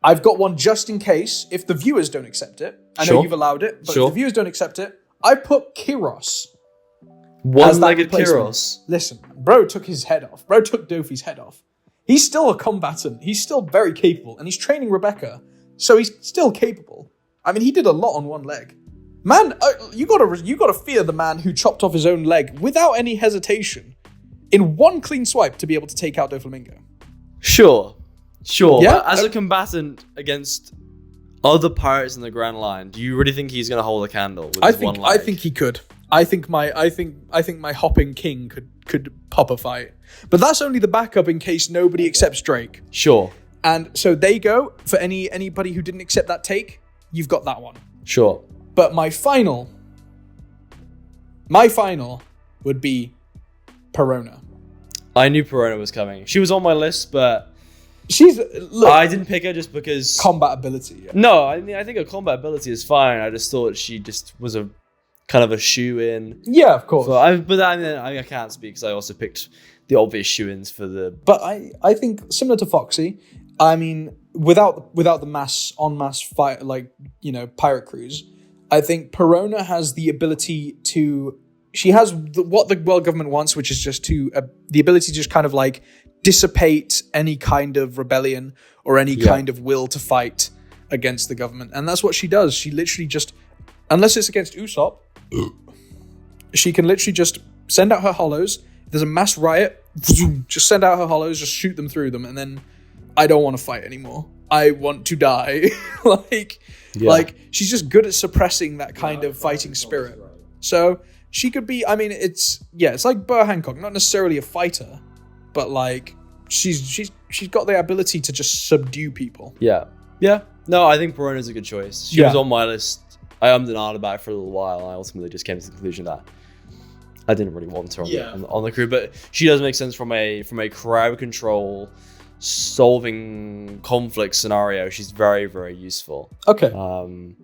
I've got one just in case if the viewers don't accept it. I know you've allowed it, but if the viewers don't accept it, I put Kiros. One-legged Kiros. Listen, bro took his head off. Bro took Dofi's head off. He's still a combatant. He's still very capable, and he's training Rebecca, so he's still capable. I mean, he did a lot on one leg. Man, you gotta fear the man who chopped off his own leg without any hesitation in one clean swipe to be able to take out Doflamingo. Sure. Yeah? As a combatant against other pirates in the Grand Line, do you really think he's going to hold a candle with his one leg? I think he could. I think my hopping king could pop a fight. But that's only the backup in case nobody accepts Drake. Sure. And so they go for anybody who didn't accept that take, you've got that one. Sure. But my final would be Perona. I knew Perona was coming. She was on my list, but I didn't pick her just because combat ability. Yeah. No, I mean I think her combat ability is fine. I just thought she just was a kind of a shoe-in. Yeah, of course. So I can't speak because I also picked the obvious shoe-ins for the. But I think similar to Foxy, I mean without the en masse fight pirate crews, I think Perona has the ability to. She has what the world government wants, which is just the ability to just kind of like dissipate any kind of rebellion or any kind of will to fight against the government. And that's what she does. She literally just, unless it's against Usopp, she can literally just send out her hollows. If there's a mass riot, just send out her hollows, just shoot them through them. And then I don't want to fight anymore. I want to die. Like she's just good at suppressing that kind of fighting spirit. So she could be, I mean, it's like Burr Hancock, not necessarily a fighter, but like she's got the ability to just subdue people. Yeah. No, I think Perona's a good choice. She was on my list. I ummed and ahed about it for a little while, and I ultimately just came to the conclusion that I didn't really want her on the crew, but she does make sense from a crowd control, solving conflict scenario. She's very, very useful. Okay. And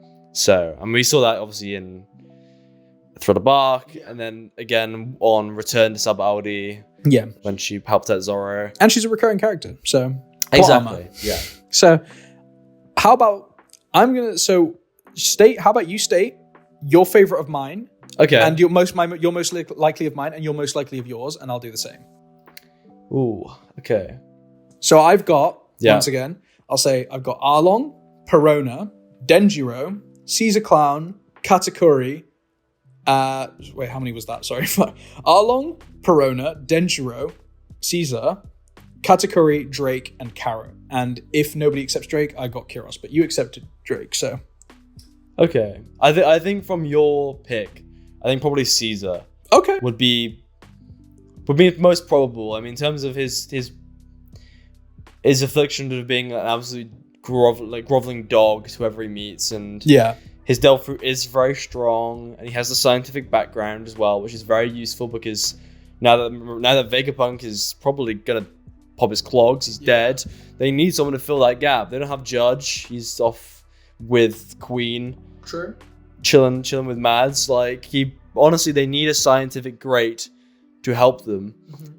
we saw that obviously in Thread of Bark, and then again on Return to Sub Aldi. Yeah. When she helped out Zoro. And she's a recurring character, so exactly. Yeah. So how about how about you state your favorite of mine? Okay. And your most likely of mine and your most likely of yours, and I'll do the same. Ooh, okay. So I've got, once again, I'll say I've got Arlong, Perona, Denjiro, Caesar Clown, Katakuri. Wait, how many was that? Sorry. Arlong, Perona, Denjiro, Caesar, Katakuri, Drake, and Karo. And if nobody accepts Drake, I got Kiros, but you accepted Drake, so. Okay. I think from your pick, I think probably Caesar. Okay. Would be most probable. I mean, in terms of his affliction of being an absolute groveling dog to whoever he meets, and his Delph fruit is very strong, and he has the scientific background as well, which is very useful because now that Vegapunk is probably gonna pop his clogs, he's dead. They need someone to fill that gap. They don't have Judge. He's off with Queen. True. Chilling with Mads. They need a scientific great to help them,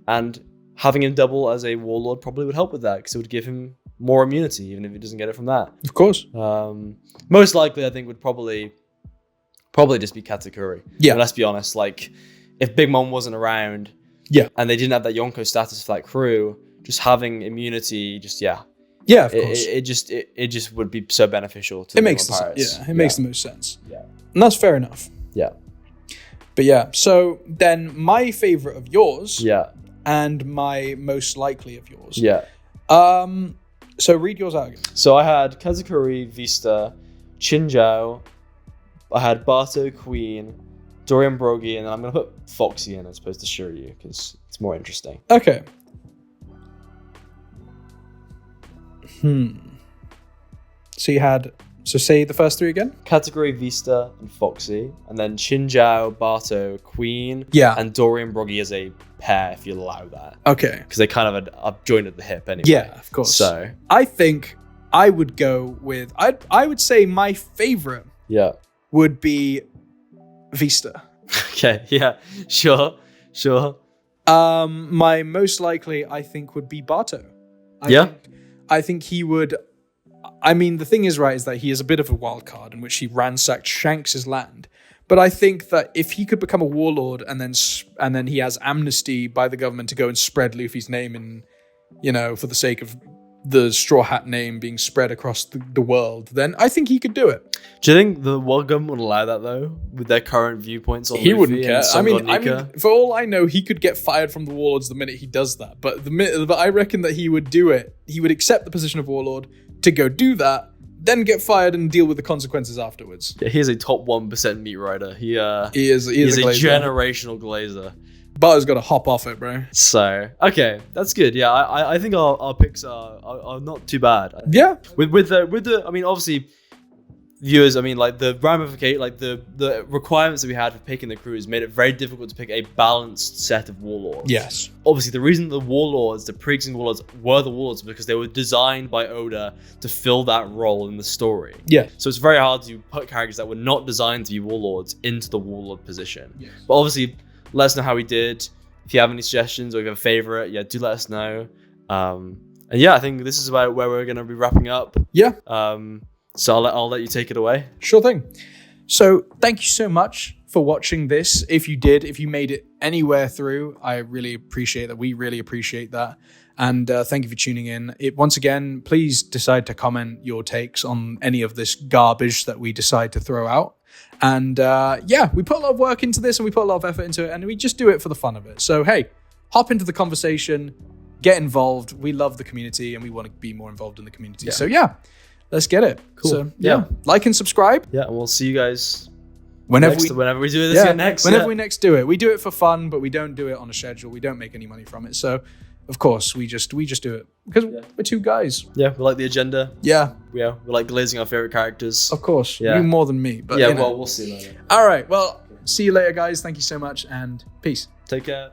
and having him double as a warlord probably would help with that because it would give him more immunity, even if he doesn't get it from that. Of course. Most likely, I think would probably just be Katakuri. Yeah. But let's be honest. If Big Mom wasn't around, and they didn't have that Yonko status for that crew, just having immunity, of course. It just would be so beneficial to makes pirates. Makes the most sense. Yeah. And that's fair enough. Yeah. But so then my favorite of yours. Yeah. And my most likely of yours. Yeah. So read yours out again. So I had Katakuri, Vista, Chinjao. I had Bato, Queen, Dorian Brogy, and then I'm going to put Foxy in as opposed to Shiryu because it's more interesting. Okay. So say the first three again. Katakuri, Vista, and Foxy, and then Chinjao, Bato, Queen, and Dorian Brogy as a pair, if you allow that. Okay. Because they kind of are joined at the hip anyway. Yeah, of course. So I think I would go with I would say my favorite would be Vista. Okay, yeah. Sure. My most likely I think would be Bato. I think he would. I mean, the thing is, right, is that he is a bit of a wild card in which he ransacked Shanks' land. But I think that if he could become a warlord and then he has amnesty by the government to go and spread Luffy's name in, for the sake of the Straw Hat name being spread across the world, then I think he could do it. Do you think the world government would allow that though, with their current viewpoints on He Luffy wouldn't care. and I mean, Nika? for all I know, he could get fired from the Warlords the minute he does that. But I reckon that he would do it. He would accept the position of Warlord to go do that, then get fired and deal with the consequences afterwards. Yeah, he is a top 1% meat rider. He is a generational glazer. Butter's got to hop off it, bro. So, okay, that's good. Yeah, I think our picks are not too bad. Yeah. With the I mean, obviously, viewers, I mean, like the ramification, like the requirements that we had for picking the crews made it very difficult to pick a balanced set of warlords. Yes. Obviously, the reason the warlords, the pre-existing warlords, were the warlords because they were designed by Oda to fill that role in the story. Yeah. So it's very hard to put characters that were not designed to be warlords into the warlord position. Yes. But obviously, let us know how we did. If you have any suggestions or if you have a favorite, yeah, do let us know. And yeah, I think this is about where we're going to be wrapping up. Yeah. So I'll let you take it away. Sure thing. So thank you so much for watching this. If you made it anywhere through, I really appreciate that. We really appreciate that. And thank you for tuning in. Once again, please decide to comment your takes on any of this garbage that we decide to throw out. And we put a lot of work into this and we put a lot of effort into it and we just do it for the fun of it. So, hey, hop into the conversation, get involved. We love the community and we want to be more involved in the community. Yeah. So, yeah, let's get it. Cool. So, yeah, like and subscribe. Yeah, and we'll see you guys whenever we do this next. Whenever we next do it. We do it for fun, but we don't do it on a schedule. We don't make any money from it. So, of course, we just do it because we're two guys. Yeah, we like the agenda. Yeah. We like glazing our favorite characters. Of course. Yeah. You more than me. But well, we'll see later. All right. Well, see you later, guys. Thank you so much and peace. Take care.